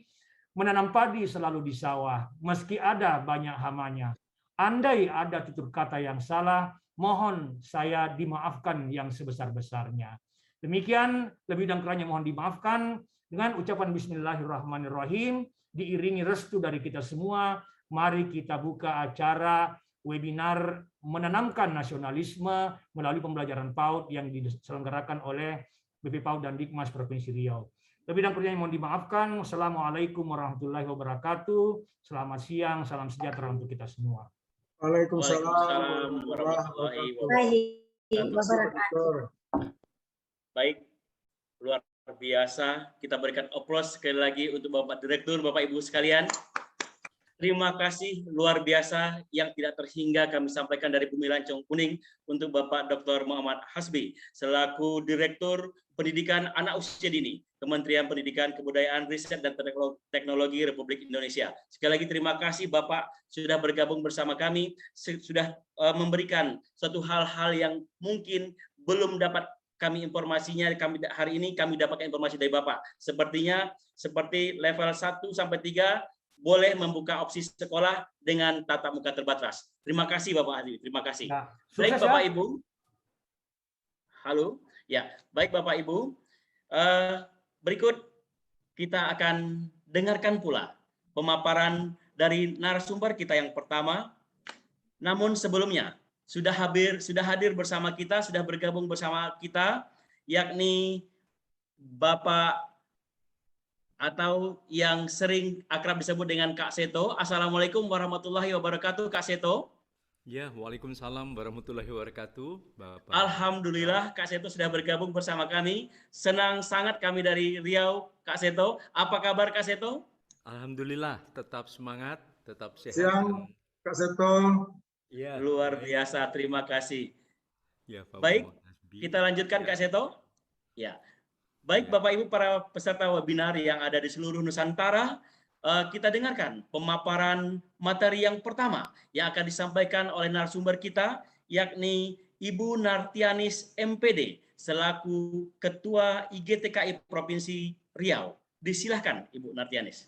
menanam padi selalu di sawah, meski ada banyak hamanya. Andai ada tutur kata yang salah, mohon saya dimaafkan yang sebesar-besarnya. Demikian, lebih dan kurangnya mohon dimaafkan. Dengan ucapan Bismillahirrahmanirrahim, diiringi restu dari kita semua, mari kita buka acara webinar menanamkan nasionalisme melalui pembelajaran PAUD yang diselenggarakan oleh BP PAUD dan Dikmas Provinsi Riau. Lebih dan kurangnya mohon dimaafkan. Wassalamualaikum warahmatullahi wabarakatuh. Selamat siang, salam sejahtera untuk kita semua. Waalaikumsalam warahmatullahi wabarakatuh. Baik, luar biasa. Kita berikan aplaus sekali lagi untuk Bapak Direktur, Bapak Ibu sekalian. Terima kasih luar biasa yang tidak terhingga kami sampaikan dari Bumi Lancong Kuning untuk Bapak Dr. Muhammad Hasbi selaku Direktur Pendidikan Anak Usia Dini, Kementerian Pendidikan, Kebudayaan, Riset dan Teknologi Republik Indonesia. Sekali lagi terima kasih Bapak sudah bergabung bersama kami, sudah memberikan suatu hal-hal yang mungkin belum dapat kami informasinya. Hari ini kami dapatkan informasi dari Bapak. Sepertinya seperti level 1 sampai 3 boleh membuka opsi sekolah dengan tatap muka terbatas. Terima kasih Bapak Hadi, terima kasih. Ya, baik Bapak Ibu. Halo. Ya, baik Bapak Ibu. Berikut kita akan dengarkan pula pemaparan dari narasumber kita yang pertama. Namun sebelumnya sudah hadir bersama kita, sudah bergabung bersama kita, yakni Bapak atau yang sering akrab disebut dengan Kak Seto. Assalamualaikum warahmatullahi wabarakatuh, Kak Seto. Ya, waalaikumsalam warahmatullahi wabarakatuh, Bapak. Alhamdulillah, Kak Seto sudah bergabung bersama kami. Senang sangat kami dari Riau, Kak Seto. Apa kabar, Kak Seto? Alhamdulillah, tetap semangat, tetap sehat. Siang, Kak Seto. Ya, luar biasa, terima kasih. Ya, Pak. Baik, kita lanjutkan, Kak Seto. Ya. Baik Bapak Ibu para peserta webinar yang ada di seluruh Nusantara, kita dengarkan pemaparan materi yang pertama yang akan disampaikan oleh narasumber kita, yakni Ibu Nartianis MPD selaku Ketua IGTKI Provinsi Riau. Disilahkan Ibu Nartianis.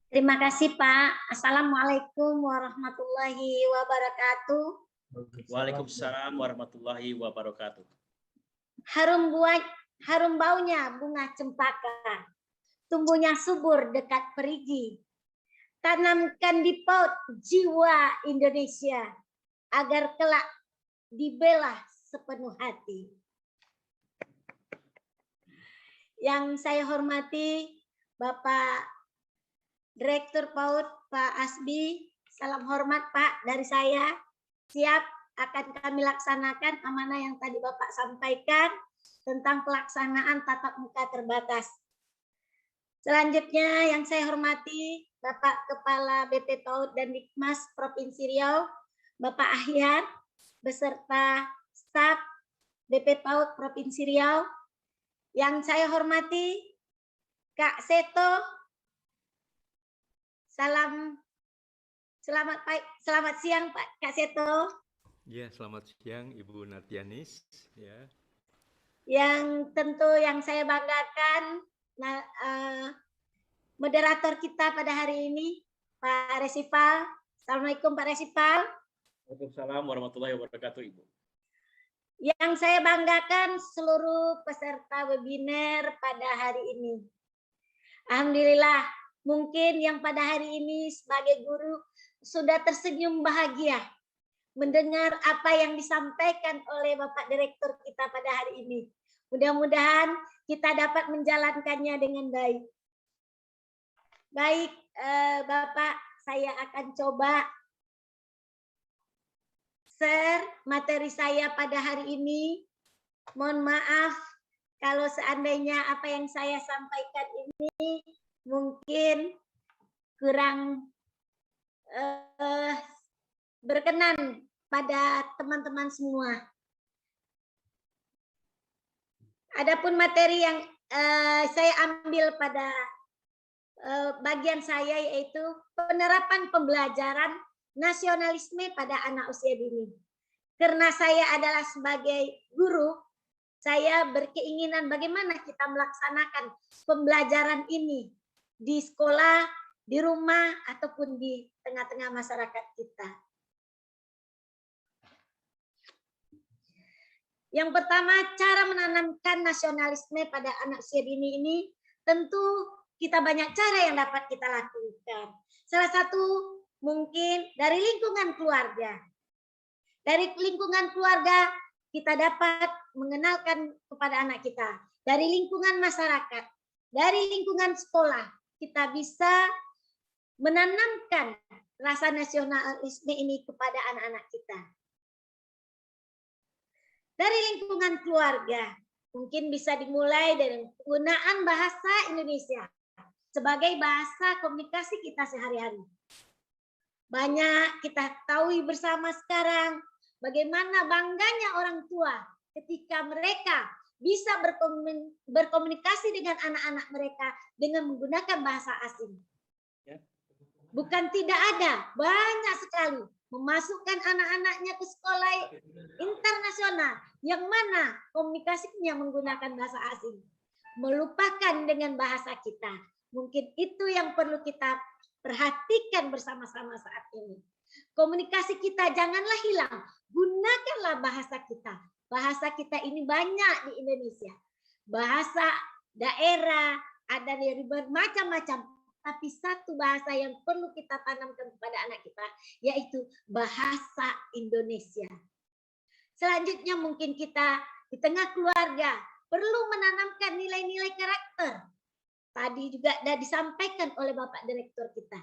Terima kasih Pak. Assalamualaikum warahmatullahi wabarakatuh. Waalaikumsalam warahmatullahi wabarakatuh. Harum baunya bunga cempaka, tumbuhnya subur dekat perigi. Tanamkan di PAUD jiwa Indonesia, agar kelak dibela sepenuh hati. Yang saya hormati Bapak Direktur PAUD, Pak Hasbi, salam hormat Pak dari saya. Siap akan kami laksanakan amanah yang tadi Bapak sampaikan tentang pelaksanaan tatap muka terbatas. Selanjutnya yang saya hormati Bapak Kepala BP PAUD dan Dikmas Provinsi Riau, Bapak Ahyar, beserta staf BP PAUD Provinsi Riau. Yang saya hormati Kak Seto, selamat siang Pak Kak Seto. Ya, selamat siang Ibu Natianis. Ya. Yang tentu yang saya banggakan, moderator kita pada hari ini, Pak Resipal. Assalamualaikum Pak Resipal. Waalaikumsalam warahmatullahi wabarakatuh, Ibu. Yang saya banggakan seluruh peserta webinar pada hari ini. Alhamdulillah, mungkin yang pada hari ini sebagai guru sudah tersenyum bahagia mendengar apa yang disampaikan oleh Bapak Direktur kita pada hari ini. Mudah-mudahan kita dapat menjalankannya dengan baik. Baik, Bapak, saya akan coba share materi saya pada hari ini. Mohon maaf kalau seandainya apa yang saya sampaikan ini mungkin kurang berkenan pada teman-teman semua. Adapun materi yang saya ambil pada bagian saya yaitu penerapan pembelajaran nasionalisme pada anak usia dini. Karena saya adalah sebagai guru, saya berkeinginan bagaimana kita melaksanakan pembelajaran ini di sekolah, di rumah, ataupun di tengah-tengah masyarakat kita. Yang pertama, cara menanamkan nasionalisme pada anak usia dini ini tentu kita banyak cara yang dapat kita lakukan. Salah satu mungkin dari lingkungan keluarga. Dari lingkungan keluarga kita dapat mengenalkan kepada anak kita. Dari lingkungan masyarakat, dari lingkungan sekolah, kita bisa menanamkan rasa nasionalisme ini kepada anak-anak kita. Dari lingkungan keluarga, mungkin bisa dimulai dari penggunaan bahasa Indonesia sebagai bahasa komunikasi kita sehari-hari. Banyak kita ketahui bersama sekarang bagaimana bangganya orang tua ketika mereka bisa berkomunikasi dengan anak-anak mereka dengan menggunakan bahasa asing. Bukan tidak ada, banyak sekali memasukkan anak-anaknya ke sekolah internasional yang mana komunikasinya menggunakan bahasa asing. Melupakan dengan bahasa kita. Mungkin itu yang perlu kita perhatikan bersama-sama saat ini. Komunikasi kita janganlah hilang. Gunakanlah bahasa kita. Bahasa kita ini banyak di Indonesia. Bahasa daerah, ada dari bermacam-macam. Tapi satu bahasa yang perlu kita tanamkan kepada anak kita, yaitu bahasa Indonesia. Selanjutnya mungkin kita di tengah keluarga perlu menanamkan nilai-nilai karakter. Tadi juga sudah disampaikan oleh Bapak Direktur kita.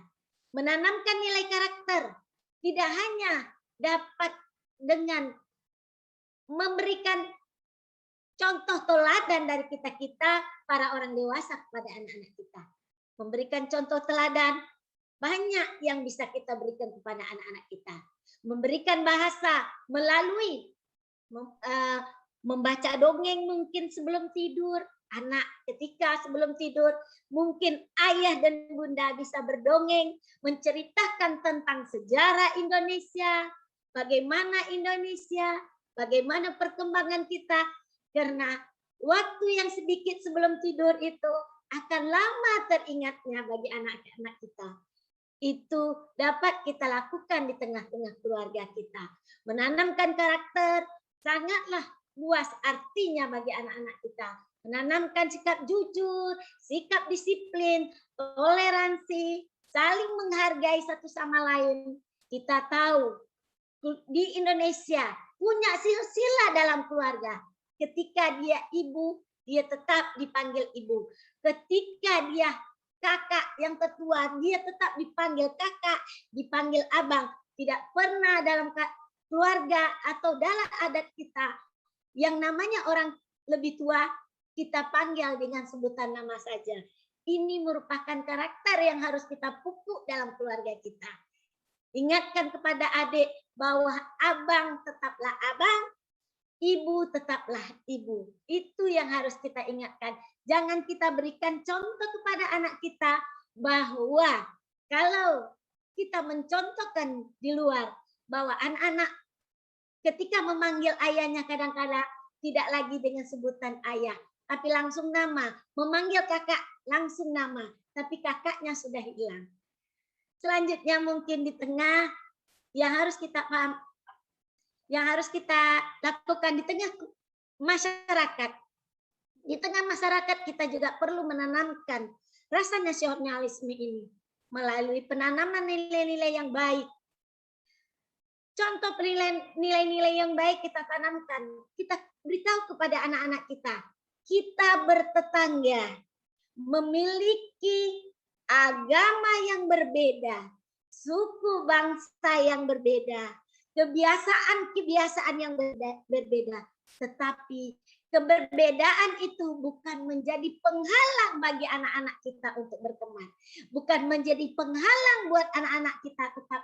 Menanamkan nilai karakter tidak hanya dapat dengan memberikan contoh teladan dari kita para orang dewasa kepada anak-anak kita. Memberikan contoh teladan, banyak yang bisa kita berikan kepada anak-anak kita. Memberikan bahasa melalui membaca dongeng mungkin sebelum tidur. Anak ketika sebelum tidur, mungkin ayah dan bunda bisa berdongeng, menceritakan tentang sejarah Indonesia, bagaimana Indonesia, bagaimana perkembangan kita. Karena waktu yang sedikit sebelum tidur itu akan lama teringatnya bagi anak-anak kita. Itu dapat kita lakukan di tengah-tengah keluarga kita. Menanamkan karakter sangatlah luas artinya bagi anak-anak kita. Menanamkan sikap jujur, sikap disiplin, toleransi, saling menghargai satu sama lain. Kita tahu di Indonesia punya silsilah dalam keluarga. Ketika dia ibu, dia tetap dipanggil ibu. Ketika dia kakak yang tertua, dia tetap dipanggil kakak, dipanggil abang. Tidak pernah dalam keluarga atau dalam adat kita yang namanya orang lebih tua, kita panggil dengan sebutan nama saja. Ini merupakan karakter yang harus kita pupuk dalam keluarga kita. Ingatkan kepada adik bahwa abang tetaplah abang, ibu tetaplah ibu. Itu yang harus kita ingatkan. Jangan kita berikan contoh kepada anak kita bahwa kalau kita mencontohkan di luar bahwa anak-anak ketika memanggil ayahnya kadang-kadang tidak lagi dengan sebutan ayah, tapi langsung nama. Memanggil kakak langsung nama, tapi kakaknya sudah hilang. Selanjutnya mungkin di tengah yang harus kita paham, yang harus kita lakukan di tengah masyarakat. Di tengah masyarakat kita juga perlu menanamkan rasa nasionalisme ini melalui penanaman nilai-nilai yang baik. Contoh nilai-nilai yang baik kita tanamkan, kita beritahu kepada anak-anak kita. Kita bertetangga, memiliki agama yang berbeda, suku bangsa yang berbeda, kebiasaan-kebiasaan yang berbeda. Tetapi keberbedaan itu bukan menjadi penghalang bagi anak-anak kita untuk berteman. Bukan menjadi penghalang buat anak-anak kita tetap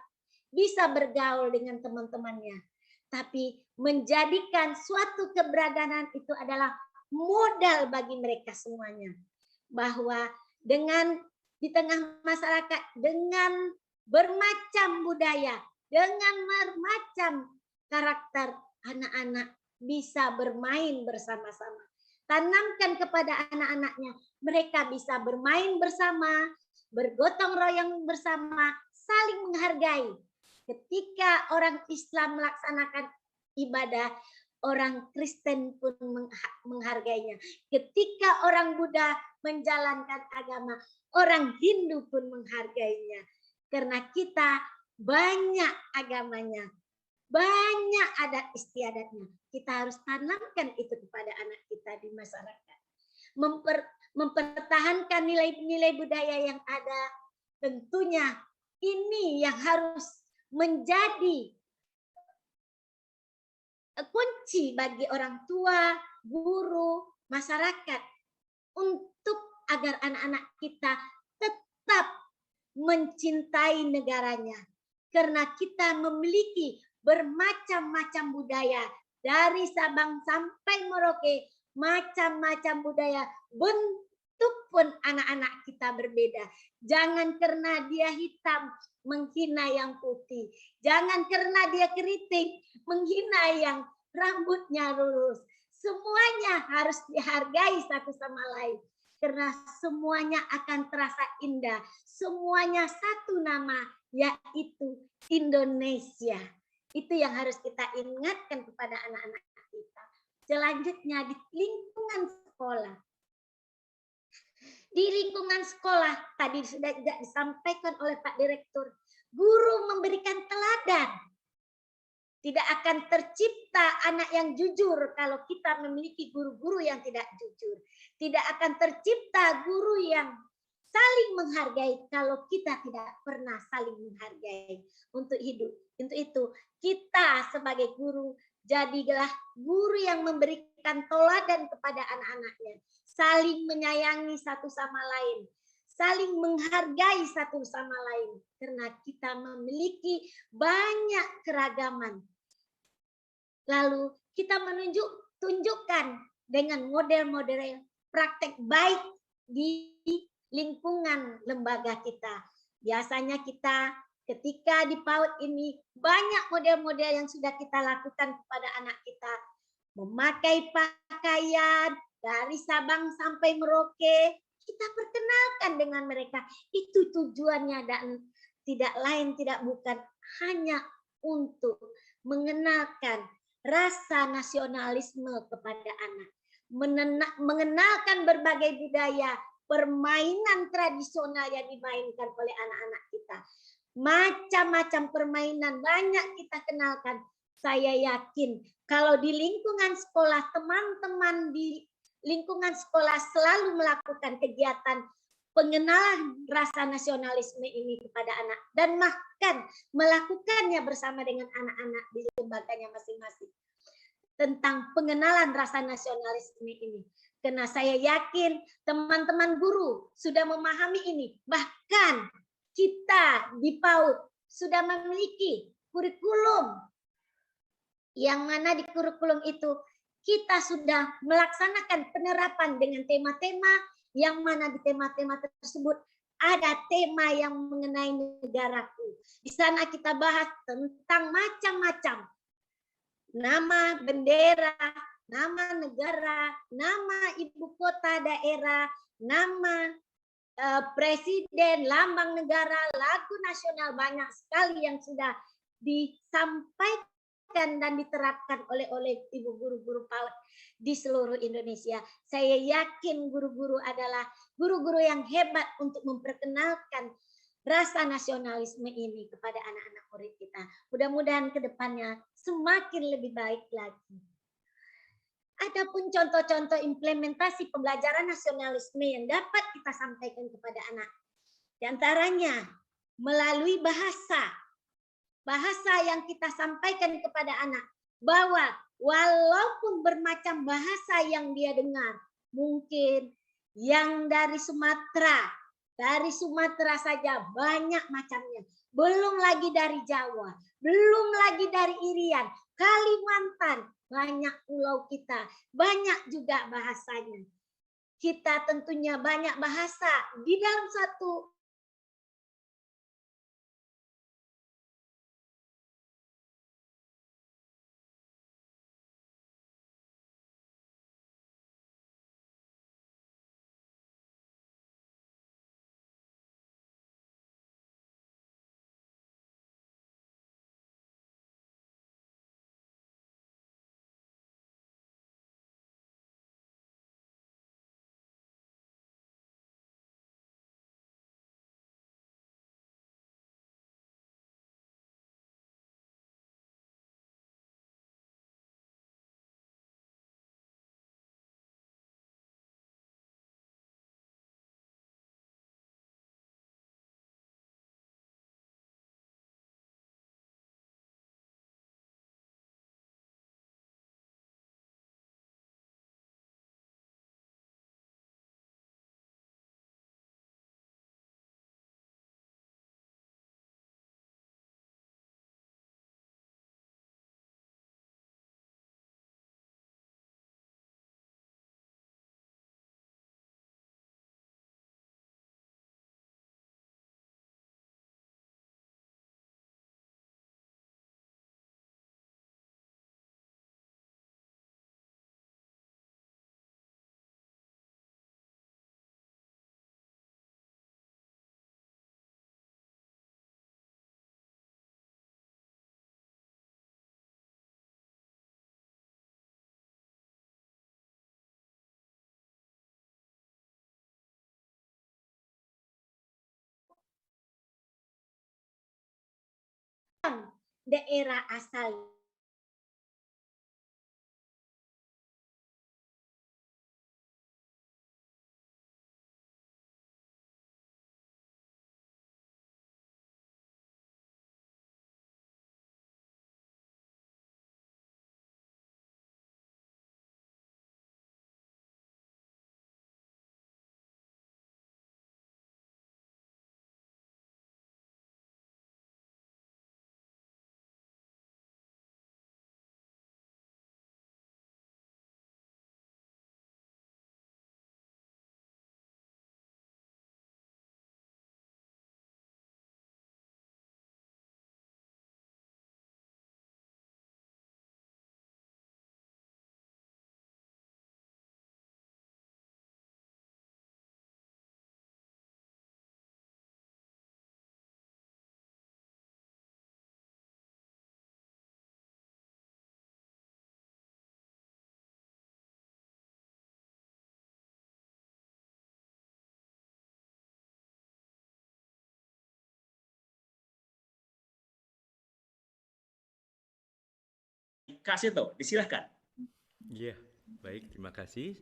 bisa bergaul dengan teman-temannya. Tapi menjadikan suatu keberagaman itu adalah modal bagi mereka semuanya. Bahwa dengan di tengah masyarakat, dengan bermacam budaya, dengan bermacam karakter, anak-anak bisa bermain bersama-sama. Tanamkan kepada anak-anaknya, mereka bisa bermain bersama, bergotong royong bersama, saling menghargai. Ketika orang Islam melaksanakan ibadah, orang Kristen pun menghargainya. Ketika orang Buddha menjalankan agama, orang Hindu pun menghargainya. Karena kita banyak agamanya, banyak adat istiadatnya. Kita harus tanamkan itu kepada anak kita di masyarakat. Mempertahankan nilai-nilai budaya yang ada, tentunya ini yang harus menjadi kunci bagi orang tua, guru, masyarakat untuk agar anak-anak kita tetap mencintai negaranya. Karena kita memiliki bermacam-macam budaya dari Sabang sampai Merauke, macam-macam budaya, bentuk pun anak-anak kita berbeda. Jangan karena dia hitam menghina yang putih. Jangan karena dia keriting menghina yang rambutnya lurus. Semuanya harus dihargai satu sama lain. Karena semuanya akan terasa indah. Semuanya satu nama, yaitu Indonesia. Itu yang harus kita ingatkan kepada anak-anak kita. Selanjutnya di lingkungan sekolah. Di lingkungan sekolah, tadi sudah disampaikan oleh Pak Direktur, guru memberikan teladan. Tidak akan tercipta anak yang jujur kalau kita memiliki guru-guru yang tidak jujur. Tidak akan tercipta guru yang saling menghargai kalau kita tidak pernah saling menghargai untuk hidup. Untuk itu, kita sebagai guru, jadilah guru yang memberikan teladan kepada anak-anaknya. Saling menyayangi satu sama lain, saling menghargai satu sama lain, karena kita memiliki banyak keragaman. Lalu kita tunjukkan dengan model-model praktek baik di lingkungan lembaga kita. Biasanya kita ketika di PAUD ini banyak model-model yang sudah kita lakukan kepada anak kita. Memakai pakaian dari Sabang sampai Merauke, kita perkenalkan dengan mereka. Itu tujuannya dan tidak lain tidak bukan hanya untuk mengenalkan rasa nasionalisme kepada anak. Mengenalkan berbagai budaya, permainan tradisional yang dimainkan oleh anak-anak kita. Macam-macam permainan banyak kita kenalkan. Saya yakin kalau di lingkungan sekolah, teman-teman di lingkungan sekolah selalu melakukan kegiatan pengenalan rasa nasionalisme ini kepada anak dan bahkan melakukannya bersama dengan anak-anak di lembaganya masing-masing tentang pengenalan rasa nasionalisme ini. Karena saya yakin teman-teman guru sudah memahami ini. Bahkan kita di PAUD sudah memiliki kurikulum yang mana di kurikulum itu kita sudah melaksanakan penerapan dengan tema-tema yang mana di tema-tema tersebut ada tema yang mengenai negaraku. Di sana kita bahas tentang macam-macam nama bendera, nama negara, nama ibu kota daerah, nama presiden, lambang negara, lagu nasional, banyak sekali yang sudah disampaikan dan diterapkan oleh ibu guru-guru PAUD di seluruh Indonesia. Saya yakin guru-guru adalah guru-guru yang hebat untuk memperkenalkan rasa nasionalisme ini kepada anak-anak murid kita. Mudah-mudahan ke depannya semakin lebih baik lagi. Adapun contoh-contoh implementasi pembelajaran nasionalisme yang dapat kita sampaikan kepada anak. Di antaranya melalui bahasa. Bahasa yang kita sampaikan kepada anak. Bahwa walaupun bermacam bahasa yang dia dengar. Mungkin yang dari Sumatera. Dari Sumatera saja banyak macamnya. Belum lagi dari Jawa. Belum lagi dari Irian. Kalimantan. Banyak pulau kita, banyak juga bahasanya. Kita tentunya banyak bahasa di dalam satu daerah asal. Kak Seto, disilahkan. Iya, baik, terima kasih.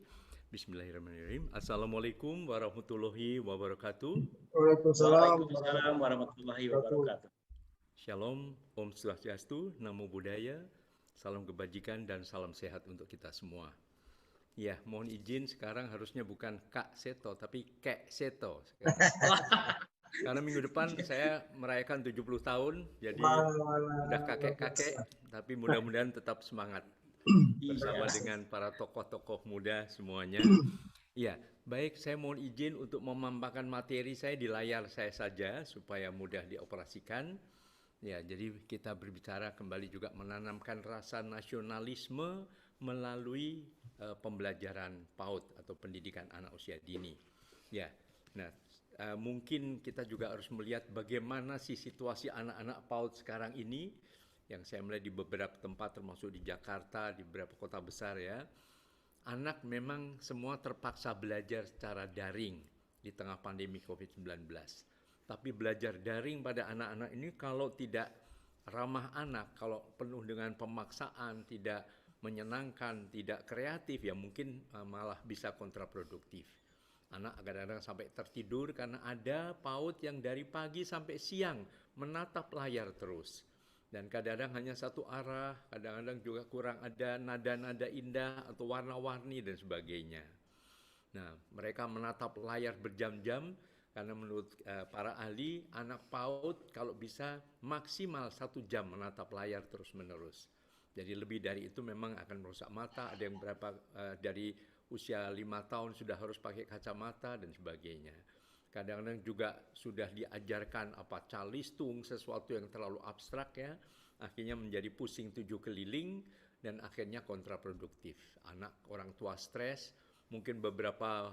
Bismillahirrahmanirrahim. Assalamualaikum warahmatullahi wabarakatuh. Waalaikumsalam warahmatullahi wabarakatuh. Shalom, Om Swastiastu, Namo Buddhaya, salam kebajikan dan salam sehat untuk kita semua. Ya, mohon izin sekarang harusnya bukan Kak Seto, tapi Kek Seto. Karena minggu depan saya merayakan 70 tahun, jadi udah kakek-kakek, tapi mudah-mudahan tetap semangat bersama dengan para tokoh-tokoh muda semuanya. Ya, baik, saya mohon izin untuk memampangkan materi saya di layar saya saja supaya mudah dioperasikan. Ya, jadi kita berbicara kembali juga menanamkan rasa nasionalisme melalui pembelajaran PAUD atau pendidikan anak usia dini. Ya, nah mungkin kita juga harus melihat bagaimana sih situasi anak-anak PAUD sekarang ini, yang saya melihat di beberapa tempat termasuk di Jakarta, di beberapa kota besar ya. Anak memang semua terpaksa belajar secara daring di tengah pandemi COVID-19. Tapi belajar daring pada anak-anak ini kalau tidak ramah anak, kalau penuh dengan pemaksaan, tidak menyenangkan, tidak kreatif, ya mungkin malah bisa kontraproduktif. Anak kadang-kadang sampai tertidur karena ada PAUD yang dari pagi sampai siang menatap layar terus. Dan kadang-kadang hanya satu arah, kadang-kadang juga kurang ada nada-nada indah atau warna-warni dan sebagainya. Nah, mereka menatap layar berjam-jam karena menurut para ahli, anak PAUD kalau bisa maksimal 1 jam menatap layar terus-menerus. Jadi lebih dari itu memang akan merusak mata, ada yang berapa dari usia 5 tahun sudah harus pakai kacamata dan sebagainya. Kadang-kadang juga sudah diajarkan apa calistung, sesuatu yang terlalu abstrak ya, akhirnya menjadi pusing 7 keliling dan akhirnya kontraproduktif. Anak orang tua stres, mungkin beberapa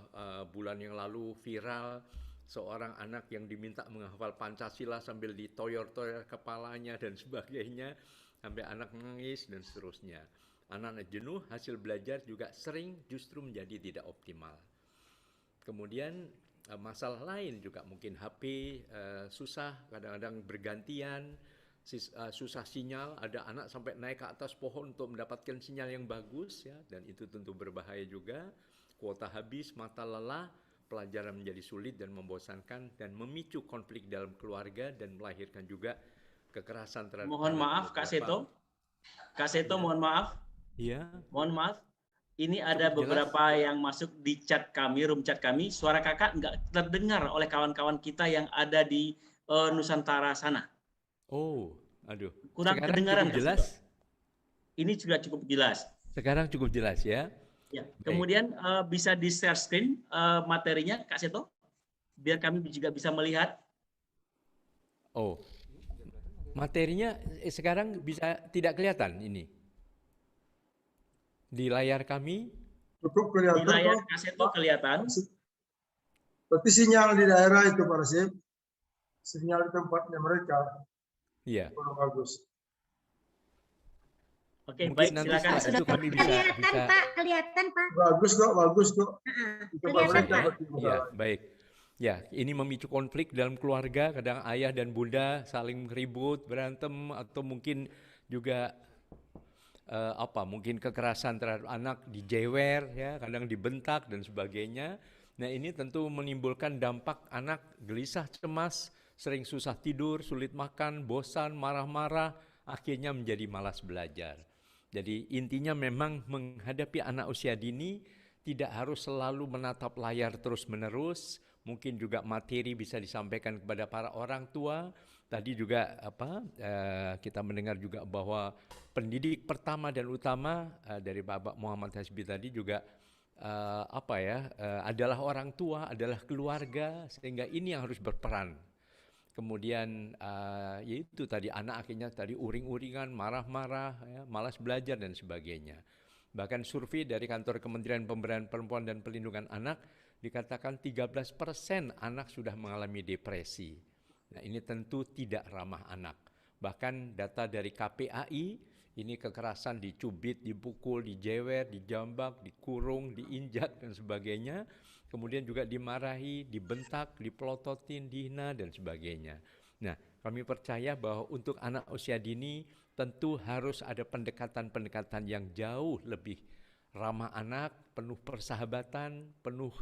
bulan yang lalu viral seorang anak yang diminta menghafal Pancasila sambil ditoyor-toyor kepalanya dan sebagainya, sampai anak nangis dan seterusnya. Anak-anak jenuh, hasil belajar juga sering justru menjadi tidak optimal. Kemudian masalah lain juga mungkin HP susah, kadang-kadang bergantian, susah sinyal, ada anak sampai naik ke atas pohon untuk mendapatkan sinyal yang bagus ya, dan itu tentu berbahaya juga. Kuota habis, mata lelah, pelajaran menjadi sulit dan membosankan dan memicu konflik dalam keluarga dan melahirkan juga kekerasan terhadap Mohon maaf Kak Seto. Kak Seto mohon maaf. Iya. Mohon maaf. Ini ada beberapa yang masuk di chat kami, room chat kami. Suara kakak nggak terdengar oleh kawan-kawan kita yang ada di Nusantara sana. Oh, aduh. Kurang Sekarang kedengaran cukup jelas? Ini sudah cukup jelas. Sekarang cukup jelas ya. Ya. Kemudian bisa di share screen materinya Kak Seto, biar kami juga bisa melihat. Oh, materinya sekarang bisa tidak kelihatan ini di layar kami. Cukup kelihatan. Di layar Kak Seto kelihatan. Berarti sinyal di daerah itu Pak Rasif, sinyal di tempatnya mereka. Iya. Kurang bagus. Oke, mungkin baik, nanti silakan. setelah itu kami bisa Pak, kelihatan Pak. Bagus kok. Ya, baik. Ya, ini memicu konflik dalam keluarga, kadang ayah dan bunda saling ribut, berantem, atau mungkin juga mungkin kekerasan terhadap anak, dijewer, ya, kadang dibentak dan sebagainya. Nah, ini tentu menimbulkan dampak anak gelisah, cemas, sering susah tidur, sulit makan, bosan, marah-marah, akhirnya menjadi malas belajar. Jadi intinya memang menghadapi anak usia dini tidak harus selalu menatap layar terus-menerus, mungkin juga materi bisa disampaikan kepada para orang tua. Tadi juga kita mendengar juga bahwa pendidik pertama dan utama dari Bapak Muhammad Hasbi tadi juga adalah orang tua, adalah keluarga, sehingga ini yang harus berperan. Kemudian yaitu tadi anak akhirnya tadi uring-uringan, marah-marah, ya, malas belajar dan sebagainya. Bahkan survei dari kantor Kementerian Pemberdayaan Perempuan dan Perlindungan Anak dikatakan 13% anak sudah mengalami depresi. Nah, ini tentu tidak ramah anak. Bahkan data dari KPAI, ini kekerasan dicubit, dipukul, dijewer, dijambak, dikurung, diinjak dan sebagainya. Kemudian juga dimarahi, dibentak, dipelototin, dihina dan sebagainya. Nah, kami percaya bahwa untuk anak usia dini tentu harus ada pendekatan-pendekatan yang jauh lebih ramah anak, penuh persahabatan, penuh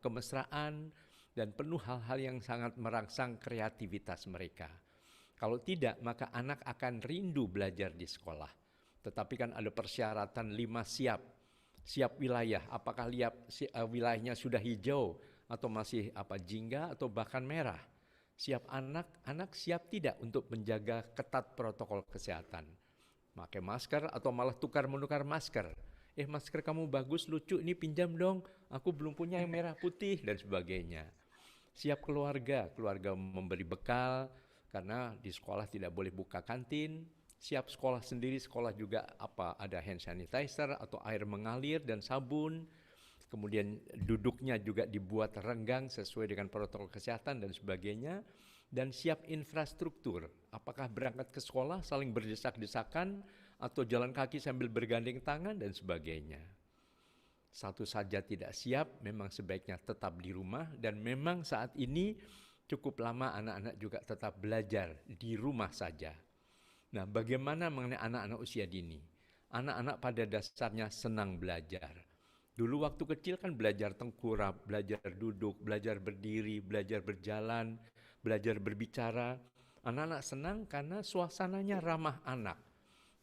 kemesraan, dan penuh hal-hal yang sangat merangsang kreativitas mereka. Kalau tidak, maka anak akan rindu belajar di sekolah. Tetapi kan ada persyaratan 5 siap. Siap wilayah, apakah wilayahnya sudah hijau atau masih jingga atau bahkan merah. Siap anak siap tidak untuk menjaga ketat protokol kesehatan? Pakai masker atau malah tukar-menukar masker. Masker kamu bagus, lucu, ini pinjam dong. Aku belum punya yang merah putih dan sebagainya. Siap keluarga memberi bekal karena di sekolah tidak boleh buka kantin. Siap sekolah sendiri, sekolah juga ada hand sanitizer atau air mengalir dan sabun. Kemudian duduknya juga dibuat renggang sesuai dengan protokol kesehatan dan sebagainya. Dan siap infrastruktur, apakah berangkat ke sekolah saling berdesak-desakan atau jalan kaki sambil bergandeng tangan dan sebagainya. Satu saja tidak siap, memang sebaiknya tetap di rumah, dan memang saat ini cukup lama anak-anak juga tetap belajar di rumah saja. Nah, bagaimana mengenai anak-anak usia dini? Anak-anak pada dasarnya senang belajar. Dulu waktu kecil kan belajar tengkurap, belajar duduk, belajar berdiri, belajar berjalan, belajar berbicara. Anak-anak senang karena suasananya ramah anak.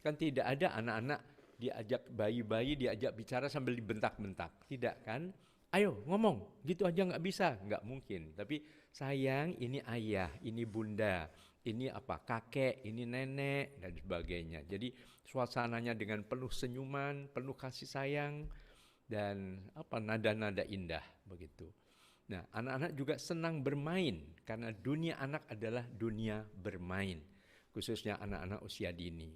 Kan tidak ada anak-anak diajak bayi-bayi diajak bicara sambil dibentak-bentak. Tidak kan? Ayo ngomong, gitu aja nggak bisa. Nggak mungkin. Tapi sayang, ini ayah, ini bunda, ini kakek, ini nenek, dan sebagainya. Jadi suasananya dengan penuh senyuman, penuh kasih sayang, dan nada-nada indah begitu. Nah, anak-anak juga senang bermain karena dunia anak adalah dunia bermain, khususnya anak-anak usia dini.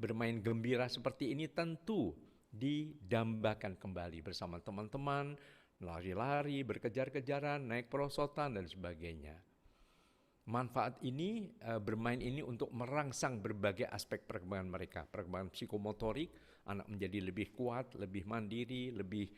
Bermain gembira seperti ini tentu didambakan kembali bersama teman-teman, lari-lari, berkejar-kejaran, naik perosotan dan sebagainya. Manfaat ini, bermain ini untuk merangsang berbagai aspek perkembangan mereka, perkembangan psikomotorik, anak menjadi lebih kuat, lebih mandiri, lebih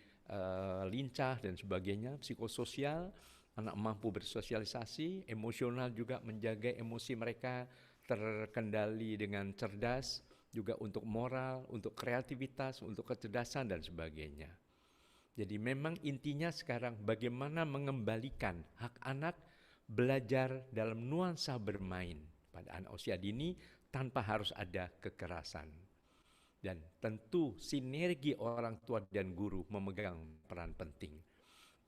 lincah dan sebagainya, psikososial, anak mampu bersosialisasi, emosional juga menjaga emosi mereka terkendali dengan cerdas, juga untuk moral, untuk kreativitas, untuk kecerdasan dan sebagainya. Jadi memang intinya sekarang bagaimana mengembalikan hak anak belajar dalam nuansa bermain pada anak usia dini tanpa harus ada kekerasan. Dan tentu sinergi orang tua dan guru memegang peran penting.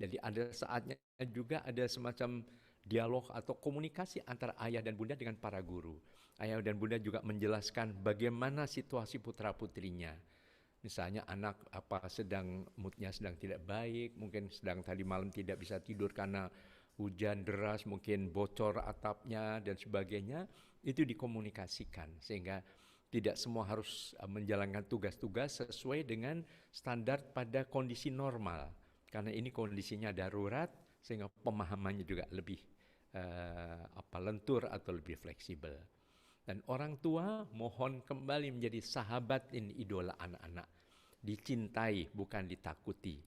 Jadi ada saatnya juga ada semacam dialog atau komunikasi antara ayah dan bunda dengan para guru. Ayah dan bunda juga menjelaskan bagaimana situasi putra-putrinya. Misalnya anak moodnya sedang tidak baik, mungkin sedang tadi malam tidak bisa tidur karena hujan deras, mungkin bocor atapnya dan sebagainya, itu dikomunikasikan sehingga tidak semua harus menjalankan tugas-tugas sesuai dengan standar pada kondisi normal. Karena ini kondisinya darurat sehingga pemahamannya juga lebih lentur atau lebih fleksibel. Dan orang tua mohon kembali menjadi sahabat idola anak-anak. Dicintai bukan ditakuti.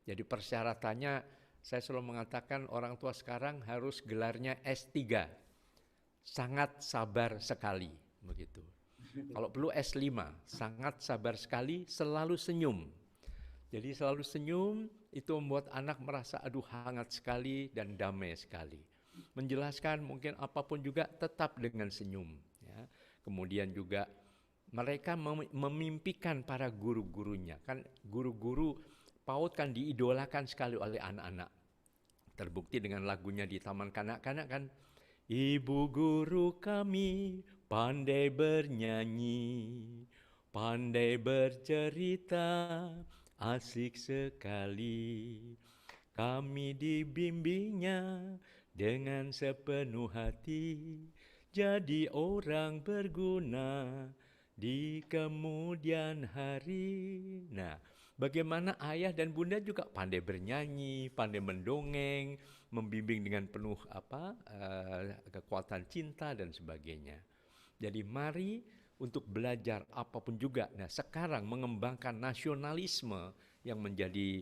Jadi persyaratannya saya selalu mengatakan orang tua sekarang harus gelarnya S3. Sangat sabar sekali, begitu. Kalau perlu S5, sangat sabar sekali, selalu senyum. Jadi selalu senyum itu membuat anak merasa hangat sekali dan damai sekali. Menjelaskan mungkin apapun juga tetap dengan senyum. Ya. Kemudian juga mereka memimpikan para guru-gurunya. Kan guru-guru PAUD kan diidolakan sekali oleh anak-anak. Terbukti dengan lagunya di Taman Kanak-Kanak kan. Ibu guru kami pandai bernyanyi, pandai bercerita, asik sekali. Kami dibimbingnya dengan sepenuh hati, jadi orang berguna di kemudian hari. Nah, bagaimana ayah dan bunda juga pandai bernyanyi, pandai mendongeng, membimbing dengan penuh kekuatan cinta dan sebagainya. Jadi mari untuk belajar apapun juga. Nah, sekarang mengembangkan nasionalisme yang menjadi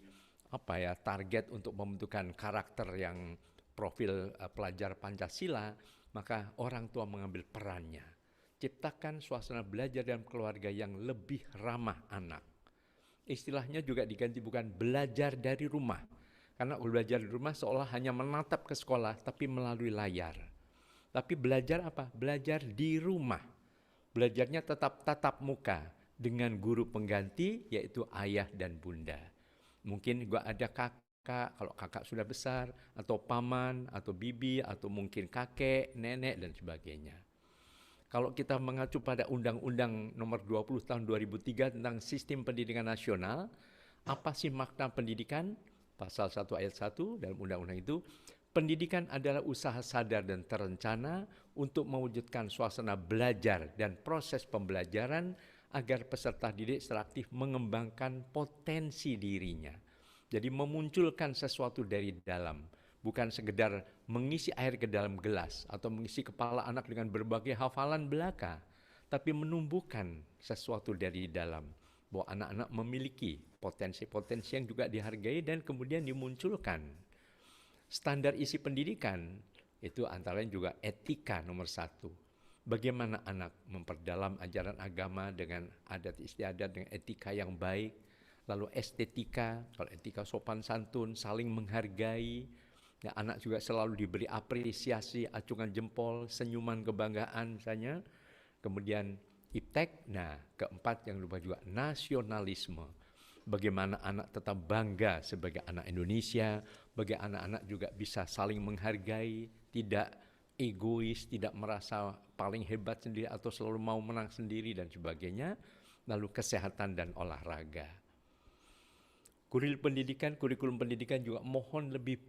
target untuk membentukkan karakter yang profil pelajar Pancasila, maka orang tua mengambil perannya. Ciptakan suasana belajar dalam keluarga yang lebih ramah anak. Istilahnya juga diganti bukan belajar dari rumah. Karena belajar di rumah seolah hanya menatap ke sekolah tapi melalui layar. Tapi belajar apa? Belajar di rumah. Belajarnya tetap tatap muka dengan guru pengganti yaitu ayah dan bunda. Mungkin juga ada kakak kakak, kalau kakak sudah besar, atau paman, atau bibi, atau mungkin kakek, nenek, dan sebagainya. Kalau kita mengacu pada Undang-Undang Nomor 20 Tahun 2003 tentang Sistem Pendidikan Nasional, apa sih makna pendidikan? Pasal 1 ayat 1 dalam undang-undang itu, pendidikan adalah usaha sadar dan terencana untuk mewujudkan suasana belajar dan proses pembelajaran agar peserta didik secara aktif mengembangkan potensi dirinya. Jadi memunculkan sesuatu dari dalam, bukan sekedar mengisi air ke dalam gelas atau mengisi kepala anak dengan berbagai hafalan belaka, tapi menumbuhkan sesuatu dari dalam, bahwa anak-anak memiliki potensi-potensi yang juga dihargai dan kemudian dimunculkan. Standar isi pendidikan itu antara lain juga etika nomor 1. Bagaimana anak memperdalam ajaran agama dengan adat istiadat, dengan etika yang baik. Lalu estetika, kalau etika sopan santun, saling menghargai. Ya, anak juga selalu diberi apresiasi, acungan jempol, senyuman kebanggaan misalnya. Kemudian iptek, nah keempat yang lupa juga nasionalisme. Bagaimana anak tetap bangga sebagai anak Indonesia, bagaimana anak juga bisa saling menghargai, tidak egois, tidak merasa paling hebat sendiri atau selalu mau menang sendiri dan sebagainya. Lalu kesehatan dan olahraga. Kurikulum pendidikan juga mohon lebih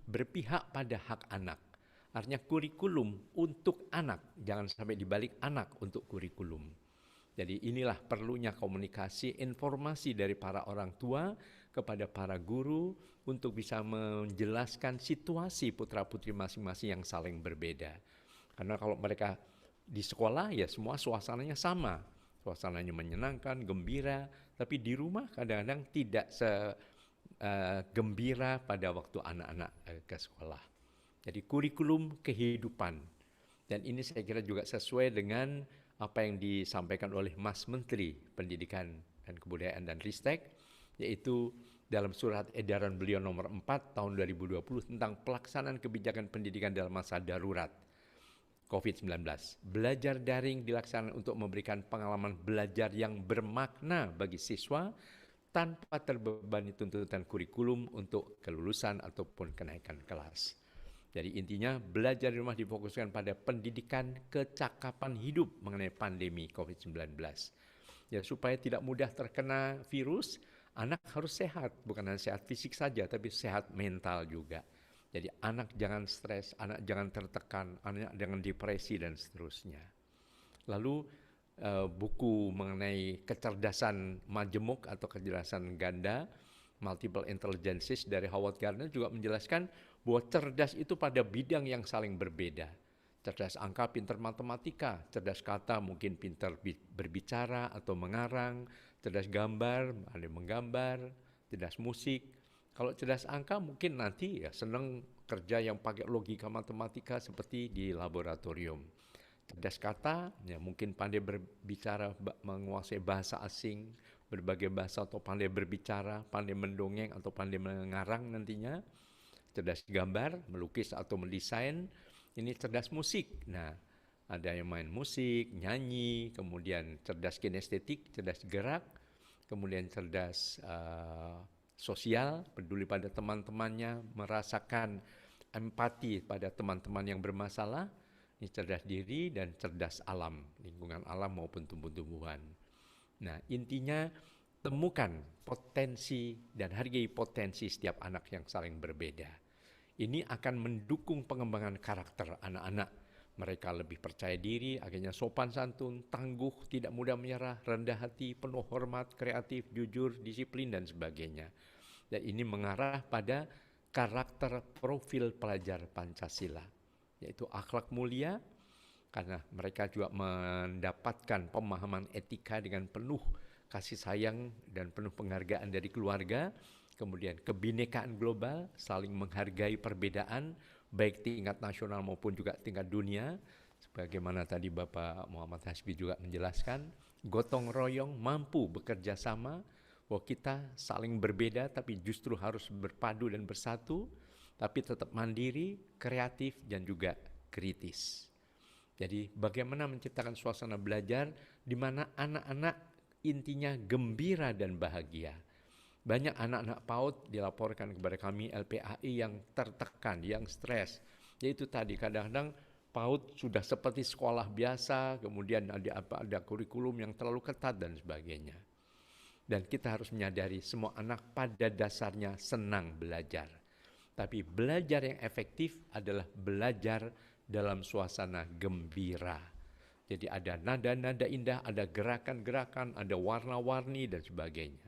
berpihak pada hak anak. Artinya kurikulum untuk anak, jangan sampai dibalik anak untuk kurikulum. Jadi inilah perlunya komunikasi, informasi dari para orang tua kepada para guru untuk bisa menjelaskan situasi putra-putri masing-masing yang saling berbeda. Karena kalau mereka di sekolah ya semua suasananya sama. Suasananya menyenangkan, gembira, tapi di rumah kadang-kadang tidak gembira pada waktu anak-anak ke sekolah. Jadi kurikulum kehidupan. Dan ini saya kira juga sesuai dengan apa yang disampaikan oleh Mas Menteri Pendidikan dan Kebudayaan dan Ristek, yaitu dalam surat edaran beliau nomor 4 tahun 2020 tentang pelaksanaan kebijakan pendidikan dalam masa darurat COVID-19. Belajar daring dilaksanakan untuk memberikan pengalaman belajar yang bermakna bagi siswa tanpa terbebani tuntutan kurikulum untuk kelulusan ataupun kenaikan kelas. Jadi intinya belajar di rumah difokuskan pada pendidikan kecakapan hidup mengenai pandemi COVID-19. Ya, supaya tidak mudah terkena virus, anak harus sehat, bukan hanya sehat fisik saja, tapi sehat mental juga. Jadi anak jangan stres, anak jangan tertekan, anak jangan depresi dan seterusnya. Lalu buku mengenai kecerdasan majemuk atau kecerdasan ganda, multiple intelligences dari Howard Gardner juga menjelaskan bahwa cerdas itu pada bidang yang saling berbeda. Cerdas angka, pintar matematika, cerdas kata, mungkin pintar berbicara atau mengarang, cerdas gambar, ada menggambar, cerdas musik. Kalau cerdas angka mungkin nanti ya senang kerja yang pakai logika matematika seperti di laboratorium. Cerdas kata, ya mungkin pandai berbicara, menguasai bahasa asing, berbagai bahasa atau pandai berbicara, pandai mendongeng atau pandai mengarang nantinya. Cerdas gambar, melukis atau mendesain, ini cerdas musik. Nah, ada yang main musik, nyanyi, kemudian cerdas kinestetik, cerdas gerak, kemudian cerdas sosial, peduli pada teman-temannya, merasakan empati pada teman-teman yang bermasalah. Ini cerdas diri dan cerdas alam, lingkungan alam maupun tumbuh-tumbuhan. Nah, intinya temukan potensi dan hargai potensi setiap anak yang saling berbeda. Ini akan mendukung pengembangan karakter anak-anak. Mereka lebih percaya diri, akhirnya sopan santun, tangguh, tidak mudah menyerah, rendah hati, penuh hormat, kreatif, jujur, disiplin, dan sebagainya. Dan ini mengarah pada karakter profil pelajar Pancasila, yaitu akhlak mulia, karena mereka juga mendapatkan pemahaman etika dengan penuh kasih sayang dan penuh penghargaan dari keluarga. Kemudian kebinekaan global, saling menghargai perbedaan, baik tingkat nasional maupun juga tingkat dunia. Sebagaimana tadi Bapak Muhammad Hasbi juga menjelaskan, gotong royong mampu bekerja sama, bahwa kita saling berbeda tapi justru harus berpadu dan bersatu, tapi tetap mandiri, kreatif, dan juga kritis. Jadi bagaimana menciptakan suasana belajar di mana anak-anak intinya gembira dan bahagia. Banyak anak-anak PAUD dilaporkan kepada kami LPAI yang tertekan, yang stres. Yaitu tadi kadang-kadang PAUD sudah seperti sekolah biasa, kemudian ada kurikulum yang terlalu ketat dan sebagainya. Dan kita harus menyadari semua anak pada dasarnya senang belajar. Tapi belajar yang efektif adalah belajar dalam suasana gembira. Jadi ada nada-nada indah, ada gerakan-gerakan, ada warna-warni dan sebagainya.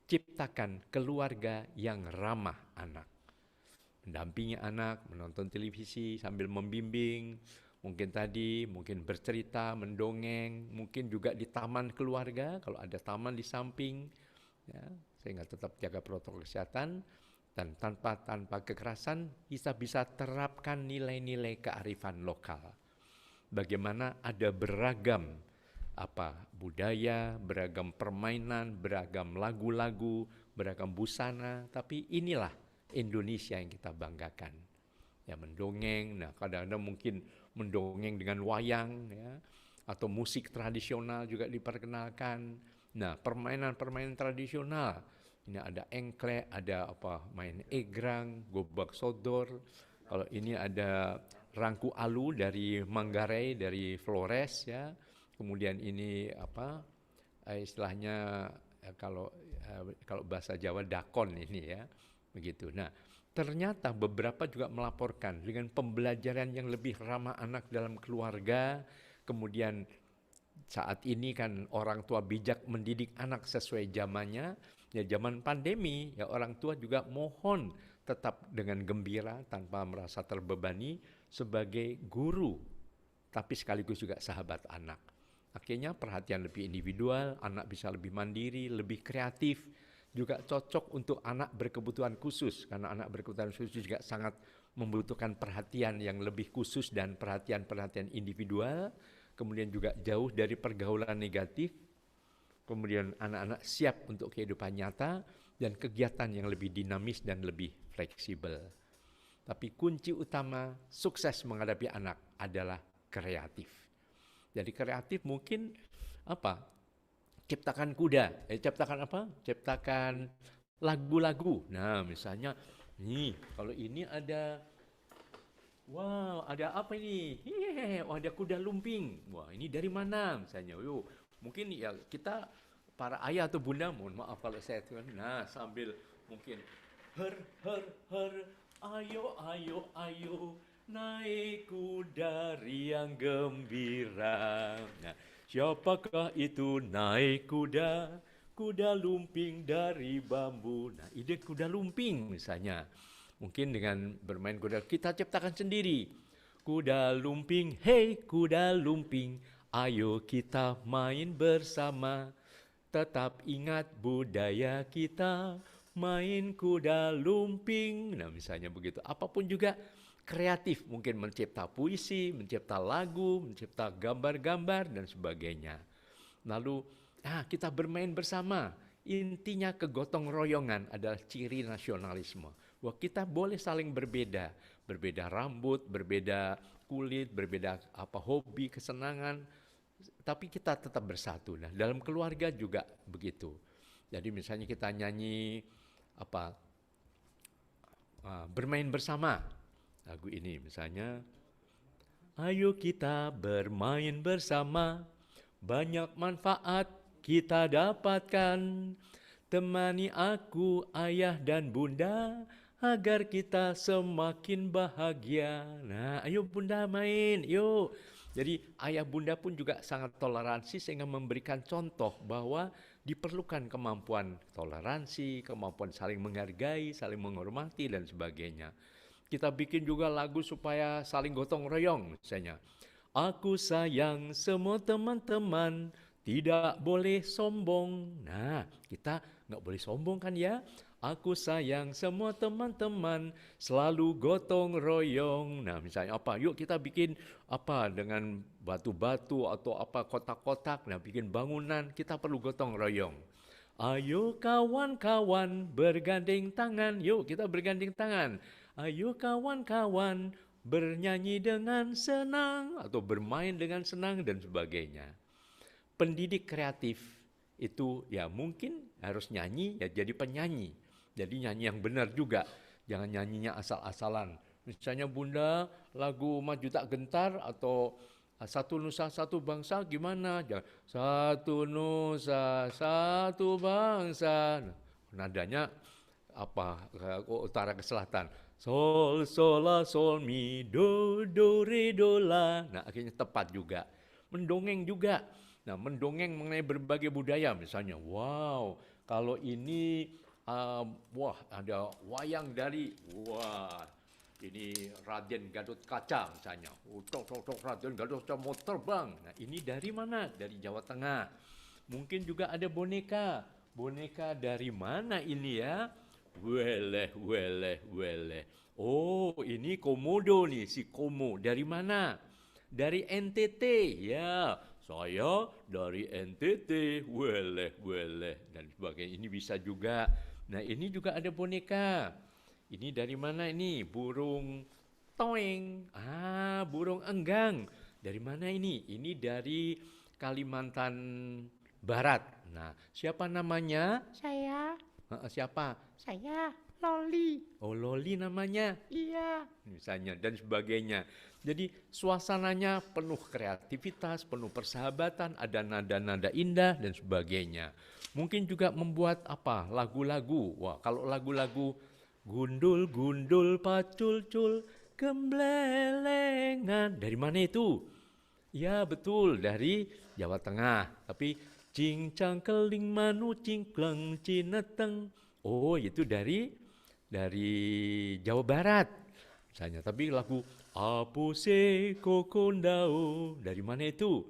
Ciptakan keluarga yang ramah anak. Mendampingi anak, menonton televisi sambil membimbing, mungkin bercerita, mendongeng, mungkin juga di taman keluarga, kalau ada taman di samping, ya, sehingga tetap jaga protokol kesehatan, dan tanpa kekerasan kita bisa terapkan nilai-nilai kearifan lokal. Bagaimana ada beragam budaya, beragam permainan, beragam lagu-lagu, beragam busana, tapi inilah Indonesia yang kita banggakan. Ya, mendongeng, nah kadang-kadang mungkin mendongeng dengan wayang, ya, atau musik tradisional juga diperkenalkan. Nah, permainan-permainan tradisional, ini ada engklek, ada main egrang, gobak sodor. Kalau ini ada rangku alu dari Manggarai, dari Flores, ya. Kemudian ini istilahnya kalau bahasa Jawa dakon ini, ya, begitu. Nah, ternyata beberapa juga melaporkan dengan pembelajaran yang lebih ramah anak dalam keluarga. Kemudian saat ini kan orang tua bijak mendidik anak sesuai zamannya. Ya, zaman pandemi, ya orang tua juga mohon tetap dengan gembira tanpa merasa terbebani sebagai guru, tapi sekaligus juga sahabat anak. Akhirnya perhatian lebih individual, anak bisa lebih mandiri, lebih kreatif, juga cocok untuk anak berkebutuhan khusus, karena anak berkebutuhan khusus juga sangat membutuhkan perhatian yang lebih khusus dan perhatian-perhatian individual, kemudian juga jauh dari pergaulan negatif, kemudian anak-anak siap untuk kehidupan nyata dan kegiatan yang lebih dinamis dan lebih fleksibel. Tapi kunci utama sukses menghadapi anak adalah kreatif. Jadi kreatif mungkin ciptakan kuda, ciptakan lagu-lagu. Nah, misalnya nih, kalau ini ada ada apa ini? Ada kuda lumping. Wah, ini dari mana misalnya? Mungkin ya kita para ayah atau bunda, mohon maaf kalau saya nah sambil mungkin her ayo naik kuda riang gembira. Nah, siapakah itu naik kuda lumping dari bambu. Nah, ide kuda lumping misalnya. Mungkin dengan bermain kuda kita ciptakan sendiri. Kuda lumping, hey kuda lumping, ayo kita main bersama. Tetap ingat budaya kita, main kuda lumping. Nah, misalnya begitu. Apapun juga kreatif, mungkin mencipta puisi, mencipta lagu, mencipta gambar-gambar dan sebagainya. Lalu kita bermain bersama. Intinya kegotong royongan adalah ciri nasionalisme. Bahwa kita boleh saling berbeda rambut, berbeda kulit, berbeda hobi, kesenangan, tapi kita tetap bersatu. Nah, dalam keluarga juga begitu. Jadi misalnya kita nyanyi bermain bersama. Lagu ini misalnya, ayo kita bermain bersama, banyak manfaat kita dapatkan. Temani aku, ayah dan bunda, agar kita semakin bahagia. Nah, ayo bunda main, yuk. Jadi ayah bunda pun juga sangat toleransi sehingga memberikan contoh bahwa diperlukan kemampuan toleransi, kemampuan saling menghargai, saling menghormati dan sebagainya. Kita bikin juga lagu supaya saling gotong royong misalnya. Aku sayang semua teman-teman, tidak boleh sombong. Nah, kita nggak boleh sombong kan ya. Aku sayang semua teman-teman, selalu gotong royong. Nah, misalnya yuk kita bikin dengan batu-batu atau kotak-kotak. Nah, bikin bangunan, kita perlu gotong royong. Ayo kawan-kawan bergandeng tangan. Yuk kita bergandeng tangan. Ayo kawan-kawan bernyanyi dengan senang atau bermain dengan senang dan sebagainya. Pendidik kreatif itu ya mungkin harus nyanyi ya jadi penyanyi. Jadi nyanyi yang benar juga, jangan nyanyinya asal-asalan. Misalnya Bunda lagu Maju Tak Gentar atau Satu Nusa Satu Bangsa gimana? Jangan Satu Nusa Satu Bangsa. Nadanya apa? Utara ke selatan. Sol sol la sol mi do do re do la. Nah, akhirnya tepat juga. Mendongeng juga. Nah, mendongeng mengenai berbagai budaya misalnya. Wow, kalau ini wah ada wayang dari ini Raden Gatot Kaca misalnya. Tok Raden Gatot Kaca mau terbang. Nah, ini dari mana? Dari Jawa Tengah. Mungkin juga ada boneka. Boneka dari mana ini ya? Weleh. Oh, ini komodo nih, si Komo. Dari mana? Dari NTT. Ya, saya dari NTT. Weleh. Dan sebagainya. Ini bisa juga. Nah, ini juga ada boneka. Ini dari mana ini? Burung toeng. Burung enggang. Dari mana ini? Ini dari Kalimantan Barat. Nah, siapa namanya? Saya. Siapa? Saya. Loli. Oh, Loli namanya? Iya. Misalnya, dan sebagainya. Jadi, suasananya penuh kreativitas, penuh persahabatan, ada nada-nada indah, dan sebagainya. Mungkin juga membuat lagu-lagu. Wah, kalau lagu-lagu gundul, pacul-cul, gemblelengan. Dari mana itu? Ya, betul, dari Jawa Tengah. Tapi cincang keling manu cingkleng cineteng. Oh, itu dari Jawa Barat. Misalnya, tapi lagu Apuse Kokondao. Dari mana itu?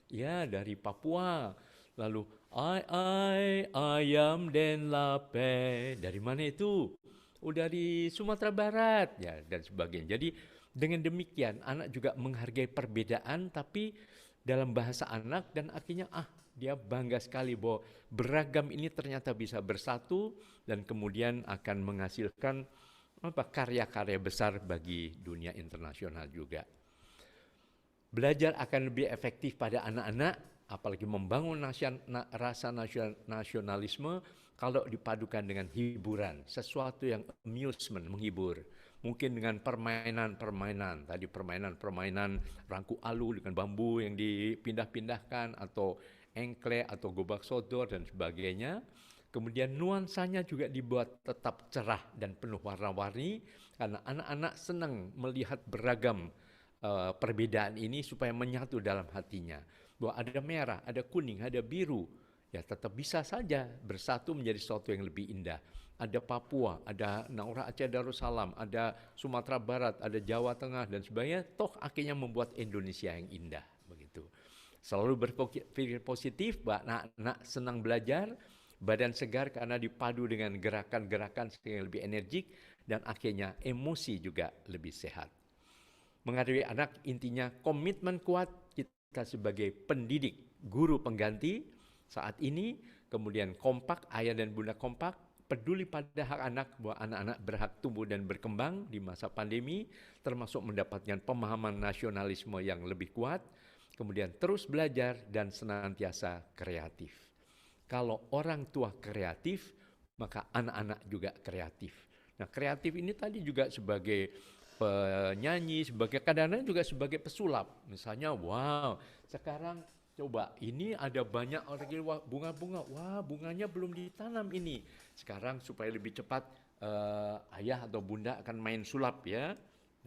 Ya, dari Papua. Lalu ayam den lape. Dari mana itu? Dari Sumatera Barat ya dan sebagainya. Jadi dengan demikian anak juga menghargai perbedaan tapi dalam bahasa anak dan akhirnya dia bangga sekali bahwa beragam ini ternyata bisa bersatu dan kemudian akan menghasilkan karya-karya besar bagi dunia internasional juga. Belajar akan lebih efektif pada anak-anak, apalagi membangun rasa nasionalisme kalau dipadukan dengan hiburan, sesuatu yang amusement, menghibur. Mungkin dengan permainan-permainan, tadi permainan rangku alu dengan bambu yang dipindah-pindahkan, atau engklek, atau gobak sodor, dan sebagainya. Kemudian nuansanya juga dibuat tetap cerah dan penuh warna-warni, karena anak-anak senang melihat beragam perbedaan ini supaya menyatu dalam hatinya. Bahwa ada merah, ada kuning, ada biru, ya tetap bisa saja bersatu menjadi sesuatu yang lebih indah. Ada Papua, ada Naura Aceh Darussalam, ada Sumatera Barat, ada Jawa Tengah dan sebagainya. Toh akhirnya membuat Indonesia yang indah, begitu. Selalu berpikir positif, anak-anak senang belajar, badan segar karena dipadu dengan gerakan-gerakan yang lebih energik dan akhirnya emosi juga lebih sehat. Menghadapi anak intinya komitmen kuat kita sebagai pendidik, guru pengganti saat ini, kemudian kompak, ayah dan bunda kompak, peduli pada hak anak, bahwa anak-anak berhak tumbuh dan berkembang di masa pandemi, termasuk mendapatkan pemahaman nasionalisme yang lebih kuat, kemudian terus belajar dan senantiasa kreatif. Kalau orang tua kreatif, maka anak-anak juga kreatif. Nah, kreatif ini tadi juga sebagai penyanyi, sebagai kadang-kadang juga sebagai pesulap. Misalnya, wow, sekarang coba, ini ada banyak orang bunga-bunga. Wah, bunganya belum ditanam ini. Sekarang supaya lebih cepat ayah atau bunda akan main sulap ya.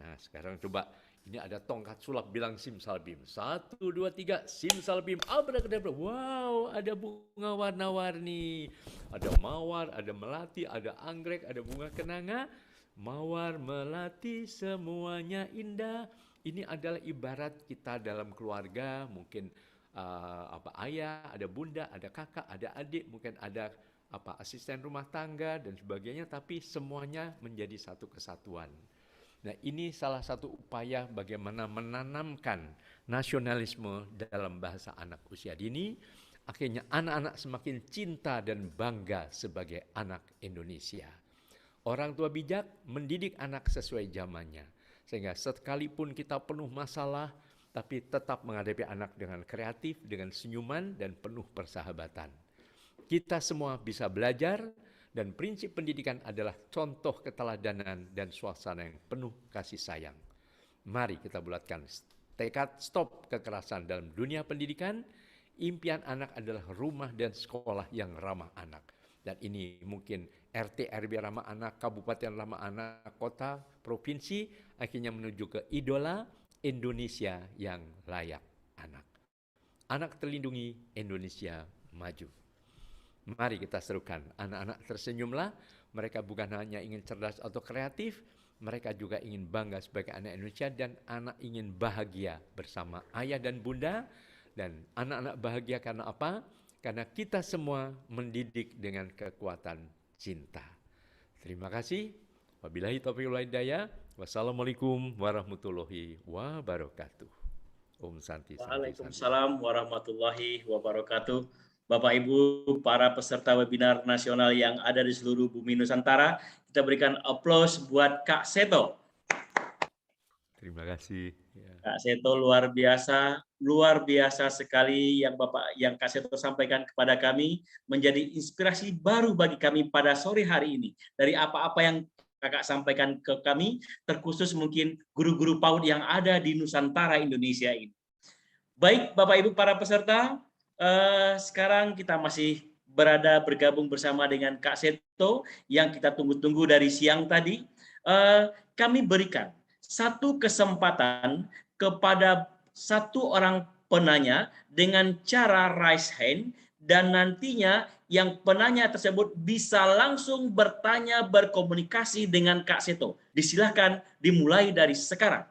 Nah, sekarang coba, ini ada tongkat sulap bilang simsalabim. 1, 2, 3, simsalabim. Abrakadabra. Wow, ada bunga warna-warni. Ada mawar, ada melati, ada anggrek, ada bunga kenanga. Mawar, melati, semuanya indah. Ini adalah ibarat kita dalam keluarga, mungkin ayah, ada bunda, ada kakak, ada adik, mungkin ada asisten rumah tangga dan sebagainya, tapi semuanya menjadi satu kesatuan. Nah, ini salah satu upaya bagaimana menanamkan nasionalisme dalam bahasa anak usia dini. Akhirnya anak-anak semakin cinta dan bangga sebagai anak Indonesia. Orang tua bijak mendidik anak sesuai zamannya, sehingga sekalipun kita penuh masalah, tapi tetap menghadapi anak dengan kreatif, dengan senyuman dan penuh persahabatan. kita semua bisa belajar, dan prinsip pendidikan adalah contoh keteladanan dan suasana yang penuh kasih sayang. Mari kita bulatkan tekad stop kekerasan dalam dunia pendidikan. Impian anak adalah rumah dan sekolah yang ramah anak. Dan ini mungkin RT RW ramah anak, kabupaten ramah anak, kota, provinsi, akhirnya menuju ke idola Indonesia yang layak anak. Anak terlindungi, Indonesia maju. Mari kita serukan, anak-anak tersenyumlah, mereka bukan hanya ingin cerdas atau kreatif, mereka juga ingin bangga sebagai anak Indonesia, dan anak ingin bahagia bersama ayah dan bunda. Dan anak-anak bahagia karena apa? Karena kita semua mendidik dengan kekuatan cinta. Terima kasih. Wabillahi taufiq wal hidayah. Wassalamualaikum warahmatullahi wabarakatuh. Om Santi. Waalaikumsalam warahmatullahi wabarakatuh. Bapak Ibu, para peserta webinar nasional yang ada di seluruh bumi Nusantara, kita berikan aplaus buat Kak Seto. Terima kasih. Ya. Kak Seto luar biasa sekali yang Kak Seto sampaikan kepada kami, menjadi inspirasi baru bagi kami pada sore hari ini. Dari apa-apa yang Kakak sampaikan ke kami, terkhusus mungkin guru-guru PAUD yang ada di Nusantara Indonesia ini. Baik Bapak Ibu para peserta, sekarang kita masih bergabung bersama dengan Kak Seto yang kita tunggu-tunggu dari siang tadi. Kami berikan satu kesempatan kepada satu orang penanya dengan cara raise hand, dan nantinya yang penanya tersebut bisa langsung bertanya, berkomunikasi dengan Kak Seto. Disilahkan dimulai dari sekarang.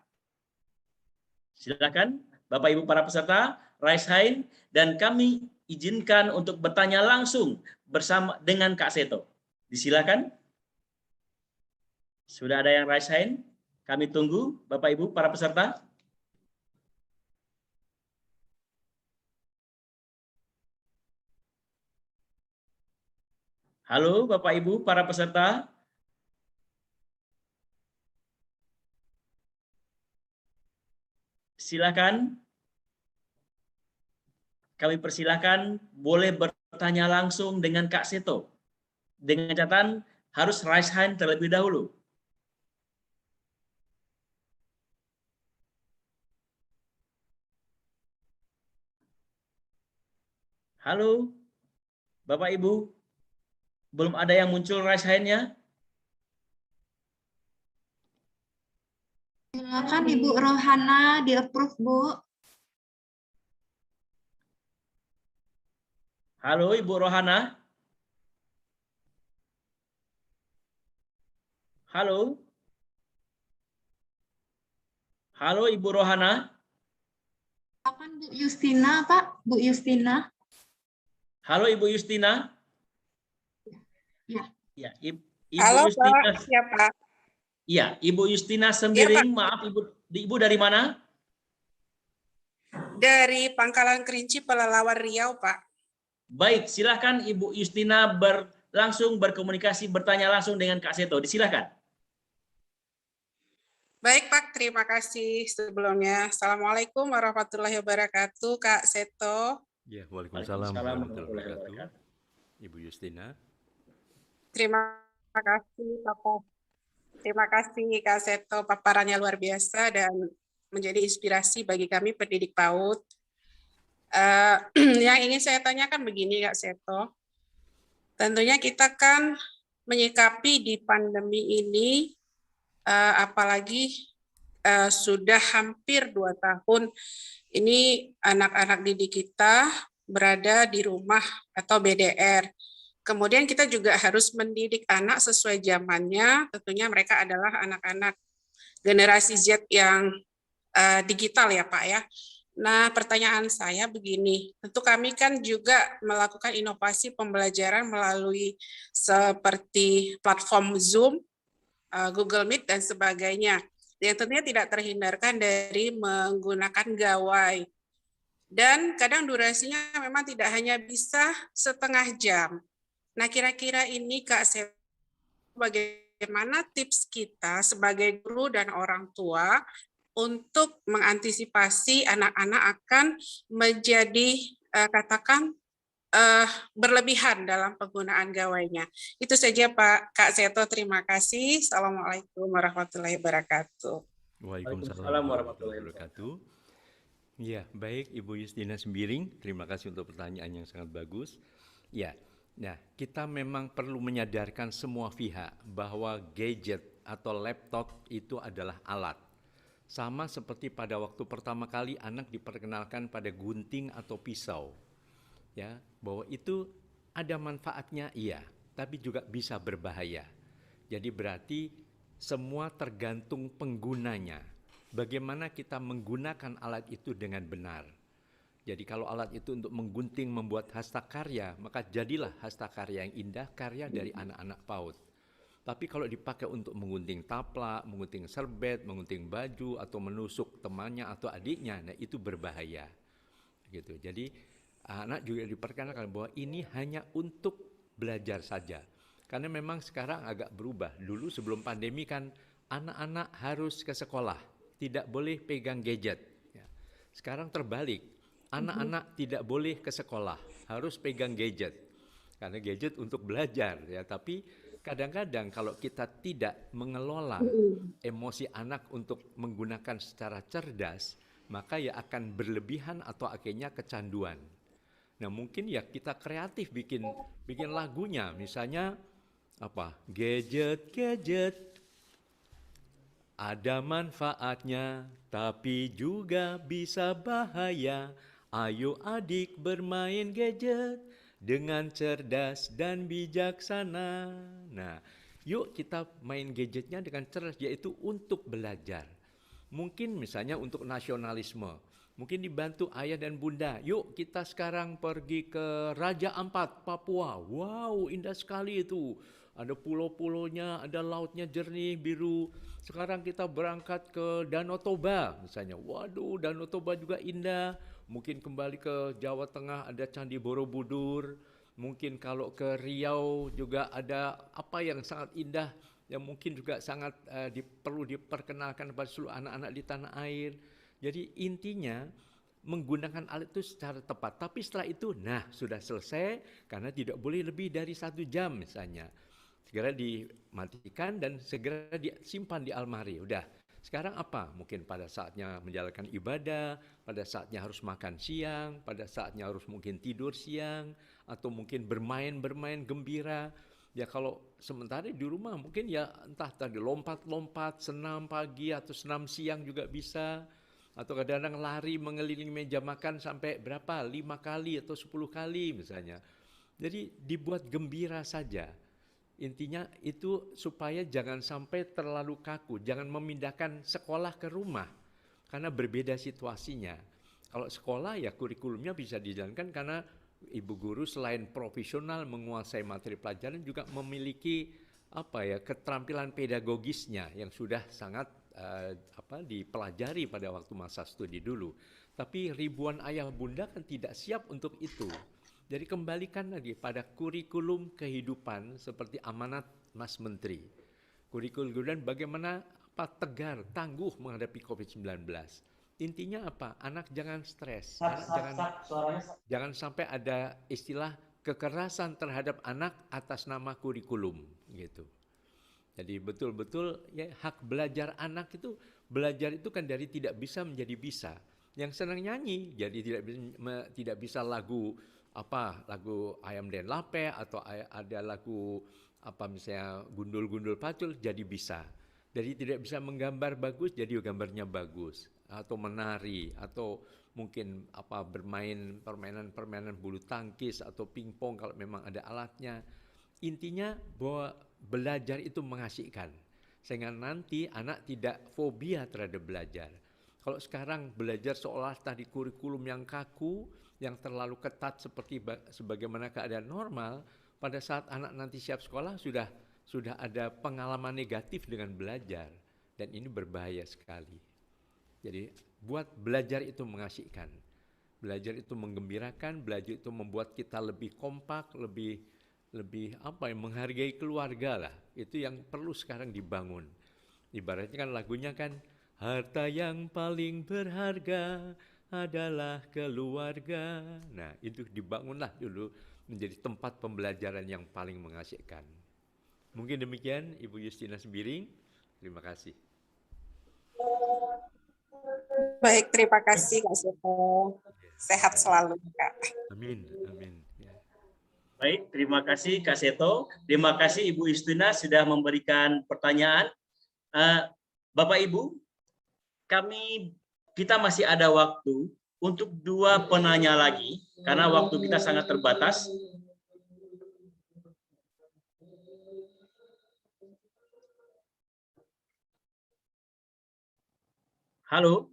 Silakan Bapak Ibu para peserta raise hand, dan kami izinkan untuk bertanya langsung bersama dengan Kak Seto. Disilakan. Sudah ada yang raise hand? Kami tunggu Bapak Ibu para peserta. Halo Bapak Ibu para peserta. Silakan. Kami persilakan boleh bertanya langsung dengan Kak Seto. Dengan catatan harus raise hand terlebih dahulu. Halo, Bapak Ibu, belum ada yang muncul raise hand-nya? Silakan Ibu Rohana di-approve, Bu. Halo, Ibu Rohana. Halo. Halo, Ibu Rohana. Silakan Bu Justina, Pak. Bu Justina. Halo Ibu Justina. Ya. Ya, Ibu Halo Justina. Pak, ya Pak. Iya, Ibu Justina Sembiring, Ya, maaf Ibu dari mana? Dari Pangkalan Kerinci, Pelalawan Riau, Pak. Baik, silakan Ibu Justina langsung berkomunikasi, bertanya langsung dengan Kak Seto. Disilakan. Baik Pak, terima kasih sebelumnya. Assalamualaikum warahmatullahi wabarakatuh, Kak Seto. Ya, waalaikumsalam warahmatullahi wabarakatuh. Ibu Justina. Terima kasih Bapak. Terima kasih Kak Seto, paparannya luar biasa dan menjadi inspirasi bagi kami pendidik PAUD. Yang ingin saya tanyakan begini Kak Seto, tentunya kita kan menyikapi di pandemi ini, apalagi sudah hampir 2 tahun ini anak-anak didik kita berada di rumah atau BDR. Kemudian kita juga harus mendidik anak sesuai zamannya, tentunya mereka adalah anak-anak generasi Z yang digital ya Pak ya. Nah pertanyaan saya begini, tentu kami kan juga melakukan inovasi pembelajaran melalui seperti platform Zoom, Google Meet dan sebagainya. Yang tentunya tidak terhindarkan dari menggunakan gawai. Dan kadang durasinya memang tidak hanya bisa setengah jam. Nah, kira-kira ini Kak Seto, bagaimana tips kita sebagai guru dan orang tua untuk mengantisipasi anak-anak akan menjadi katakan berlebihan dalam penggunaan gawainya. Itu saja Pak Kak Seto, terima kasih. Assalamualaikum warahmatullahi wabarakatuh. Waalaikumsalam warahmatullahi wabarakatuh. Ya, baik Ibu Justina Sembiring, terima kasih untuk pertanyaan yang sangat bagus. Ya, nah kita memang perlu menyadarkan semua pihak bahwa gadget atau laptop itu adalah alat. Sama seperti pada waktu pertama kali anak diperkenalkan pada gunting atau pisau. Ya, bahwa itu ada manfaatnya iya, tapi juga bisa berbahaya. Jadi berarti semua tergantung penggunanya. Bagaimana kita menggunakan alat itu dengan benar. Jadi kalau alat itu untuk menggunting membuat hastakarya, maka jadilah hastakarya yang indah, karya dari anak-anak PAUD. Tapi kalau dipakai untuk menggunting taplak, menggunting serbet, menggunting baju, atau menusuk temannya atau adiknya, nah itu berbahaya. Gitu. Jadi anak juga diperkenalkan bahwa ini hanya untuk belajar saja. Karena memang sekarang agak berubah. Dulu sebelum pandemi kan anak-anak harus ke sekolah, tidak boleh pegang gadget. Ya. Sekarang terbalik, anak-anak tidak boleh ke sekolah, harus pegang gadget. Karena gadget untuk belajar, ya. Tapi kadang-kadang kalau kita tidak mengelola emosi anak untuk menggunakan secara cerdas, maka ya akan berlebihan atau akhirnya kecanduan. Nah mungkin ya kita kreatif bikin lagunya, misalnya apa? Gadget ada manfaatnya, tapi juga bisa bahaya. Ayo adik bermain gadget dengan cerdas dan bijaksana. Nah, yuk kita main gadgetnya dengan cerdas, yaitu untuk belajar. Mungkin misalnya untuk nasionalisme, mungkin dibantu ayah dan bunda. Yuk kita sekarang pergi ke Raja Ampat, Papua. Wow, indah sekali itu. Ada pulau-pulaunya, ada lautnya jernih, biru. Sekarang kita berangkat ke Danau Toba misalnya. Waduh, Danau Toba juga indah. Mungkin kembali ke Jawa Tengah ada Candi Borobudur. Mungkin kalau ke Riau juga ada apa yang sangat indah, yang mungkin juga sangat perlu diperkenalkan kepada seluruh anak-anak di tanah air. Jadi intinya menggunakan alat itu secara tepat. Tapi setelah itu, nah sudah selesai karena tidak boleh lebih dari 1 jam misalnya. Segera dimatikan dan segera disimpan di almari. Udah. Sekarang apa? Mungkin pada saatnya menjalankan ibadah, pada saatnya harus makan siang, pada saatnya harus mungkin tidur siang, atau mungkin bermain gembira. Ya kalau sementara di rumah mungkin ya entah tadi lompat-lompat, senam pagi atau senam siang juga bisa. Atau kadang-kadang lari mengelilingi meja makan sampai berapa? 5 kali atau 10 kali misalnya. Jadi dibuat gembira saja. Intinya itu supaya jangan sampai terlalu kaku, jangan memindahkan sekolah ke rumah karena berbeda situasinya. Kalau sekolah ya kurikulumnya bisa dijalankan karena ibu guru selain profesional menguasai materi pelajaran juga memiliki keterampilan pedagogisnya yang sudah sangat dipelajari pada waktu masa studi dulu. Tapi ribuan ayah bunda kan tidak siap untuk itu. Jadi kembalikan lagi pada kurikulum kehidupan seperti amanat Mas Menteri. Kurikulum kehidupan bagaimana tegar, tangguh menghadapi COVID-19. Intinya apa? Anak jangan stres. Jangan sampai ada istilah kekerasan terhadap anak atas nama kurikulum gitu. Jadi betul-betul ya hak belajar anak itu, belajar itu kan dari tidak bisa menjadi bisa. Yang senang nyanyi jadi tidak bisa lagu Ayam Den Lape atau ada lagu misalnya Gundul-Gundul Pacul jadi bisa. Jadi tidak bisa menggambar bagus jadi gambarnya bagus, atau menari, atau mungkin bermain permainan bulu tangkis atau pingpong kalau memang ada alatnya. Intinya bahwa belajar itu mengasihkan sehingga nanti anak tidak fobia terhadap belajar. Kalau sekarang belajar seolah tadi kurikulum yang kaku, yang terlalu ketat sebagaimana keadaan normal, pada saat anak nanti siap sekolah sudah ada pengalaman negatif dengan belajar, dan ini berbahaya sekali. Jadi buat belajar itu mengasihkan, belajar itu menggembirakan, belajar itu membuat kita lebih kompak, lebih menghargai keluarga lah. Itu yang perlu sekarang dibangun. Ibaratnya kan lagunya kan, harta yang paling berharga adalah keluarga. Nah, itu dibangunlah dulu menjadi tempat pembelajaran yang paling mengasihkan. Mungkin demikian Ibu Justina Sembiring. Terima kasih. Baik, terima kasih Kak Seto. Sehat selalu, Kak. Amin, amin. Ya. Baik, terima kasih Kak Seto. Terima kasih Ibu Justina sudah memberikan pertanyaan. Bapak Ibu, kita masih ada waktu untuk 2 penanya lagi karena waktu kita sangat terbatas. Halo.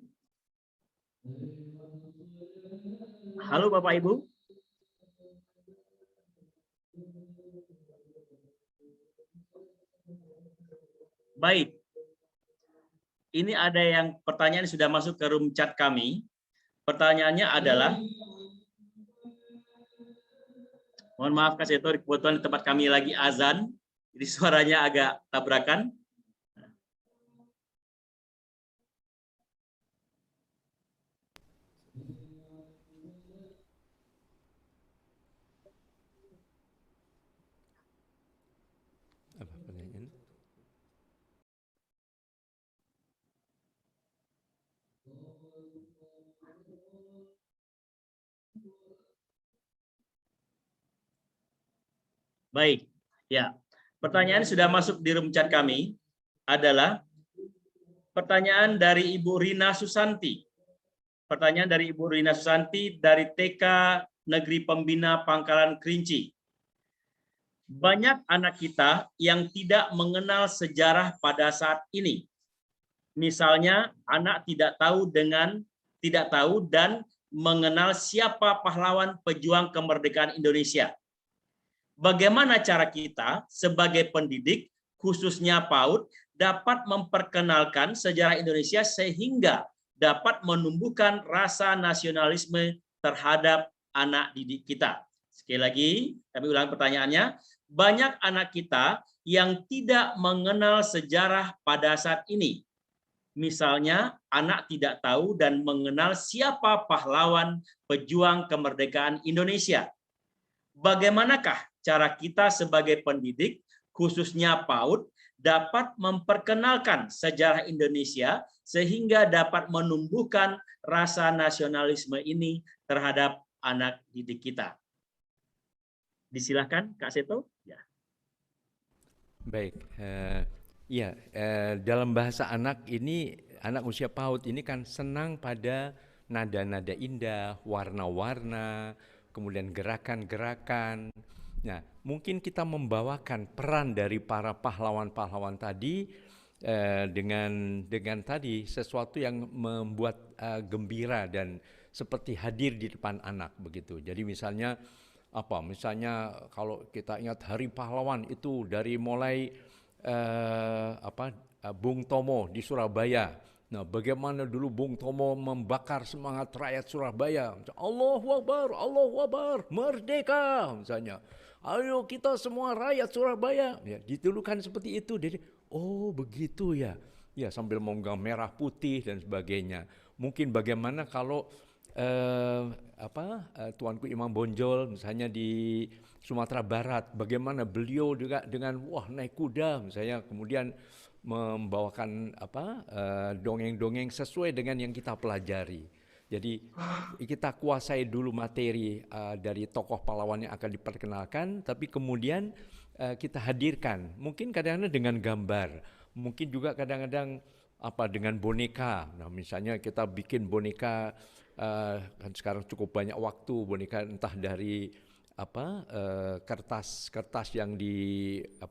Halo Bapak Ibu. Baik. Ini ada yang pertanyaan sudah masuk ke room chat kami. Pertanyaannya adalah, mohon maaf Kak Seto, kebetulan di tempat kami lagi azan, jadi suaranya agak tabrakan. Apa pertanyaan? Baik, ya. Pertanyaan sudah masuk di room chat kami adalah pertanyaan dari Ibu Rina Susanti. Pertanyaan dari Ibu Rina Susanti dari TK Negeri Pembina Pangkalan Kerinci. Banyak anak kita yang tidak mengenal sejarah pada saat ini. Misalnya, anak tidak tahu dan mengenal siapa pahlawan pejuang kemerdekaan Indonesia. Bagaimana cara kita sebagai pendidik, khususnya PAUD, dapat memperkenalkan sejarah Indonesia sehingga dapat menumbuhkan rasa nasionalisme terhadap anak didik kita. Sekali lagi, kami ulang pertanyaannya. Banyak anak kita yang tidak mengenal sejarah pada saat ini. Misalnya, anak tidak tahu dan mengenal siapa pahlawan pejuang kemerdekaan Indonesia. Bagaimanakah cara kita sebagai pendidik, khususnya PAUD, dapat memperkenalkan sejarah Indonesia sehingga dapat menumbuhkan rasa nasionalisme ini terhadap anak didik kita? Disilahkan Kak Seto. Ya. Baik, dalam bahasa anak ini, anak usia PAUD ini kan senang pada nada-nada indah, warna-warna, kemudian gerakan-gerakan. Nah, mungkin kita membawakan peran dari para pahlawan-pahlawan tadi dengan tadi sesuatu yang membuat gembira dan seperti hadir di depan anak begitu. Jadi misalnya kalau kita ingat Hari Pahlawan itu dari mulai Bung Tomo di Surabaya. Nah, bagaimana dulu Bung Tomo membakar semangat rakyat Surabaya. Allahu Akbar, merdeka misalnya. Ayo kita semua rakyat Surabaya. Ya, ditulukan seperti itu. Jadi, oh begitu ya. Ya, sambil memegang merah putih dan sebagainya. Mungkin bagaimana kalau Tuanku Imam Bonjol misalnya di Sumatera Barat, bagaimana beliau juga dengan naik kuda misalnya, kemudian membawakan dongeng-dongeng sesuai dengan yang kita pelajari. Jadi kita kuasai dulu materi dari tokoh pahlawan yang akan diperkenalkan, tapi kemudian kita hadirkan, mungkin kadang-kadang dengan gambar, mungkin juga kadang-kadang dengan boneka. Nah, misalnya kita bikin boneka, kan sekarang cukup banyak waktu, boneka entah dari kertas yang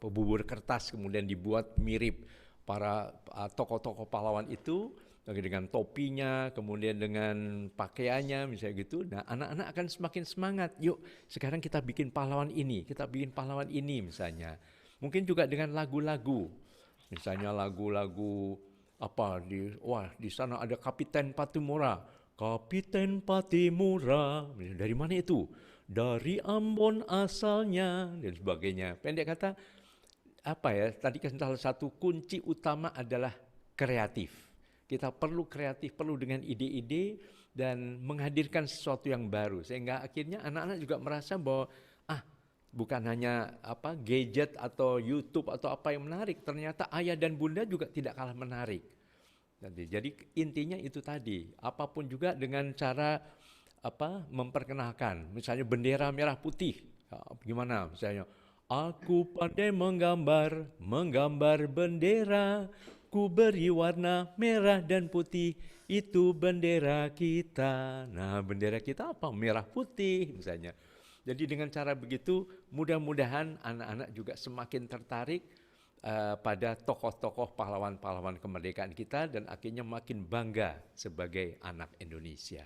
bubur kertas kemudian dibuat mirip para tokoh-tokoh pahlawan itu dengan topinya, kemudian dengan pakaiannya misalnya gitu. Nah, anak-anak akan semakin semangat. Yuk, sekarang kita bikin pahlawan ini misalnya. Mungkin juga dengan lagu-lagu. Misalnya lagu-lagu di sana ada Kapiten Patimura. Kapiten Patimura, dari mana itu? Dari Ambon asalnya, dan sebagainya. Pendek kata, tadi kan salah satu kunci utama adalah kreatif. Kita perlu kreatif, perlu dengan ide-ide dan menghadirkan sesuatu yang baru. Sehingga akhirnya anak-anak juga merasa bahwa bukan hanya gadget atau YouTube atau apa yang menarik, ternyata ayah dan bunda juga tidak kalah menarik. Jadi intinya itu tadi, apapun juga dengan cara memperkenalkan, misalnya bendera merah putih, gimana misalnya, aku pandai menggambar bendera, ku beri warna merah dan putih, itu bendera kita. Nah, bendera kita apa? Merah putih misalnya. Jadi dengan cara begitu, mudah-mudahan anak-anak juga semakin tertarik pada tokoh-tokoh pahlawan-pahlawan kemerdekaan kita dan akhirnya makin bangga sebagai anak Indonesia.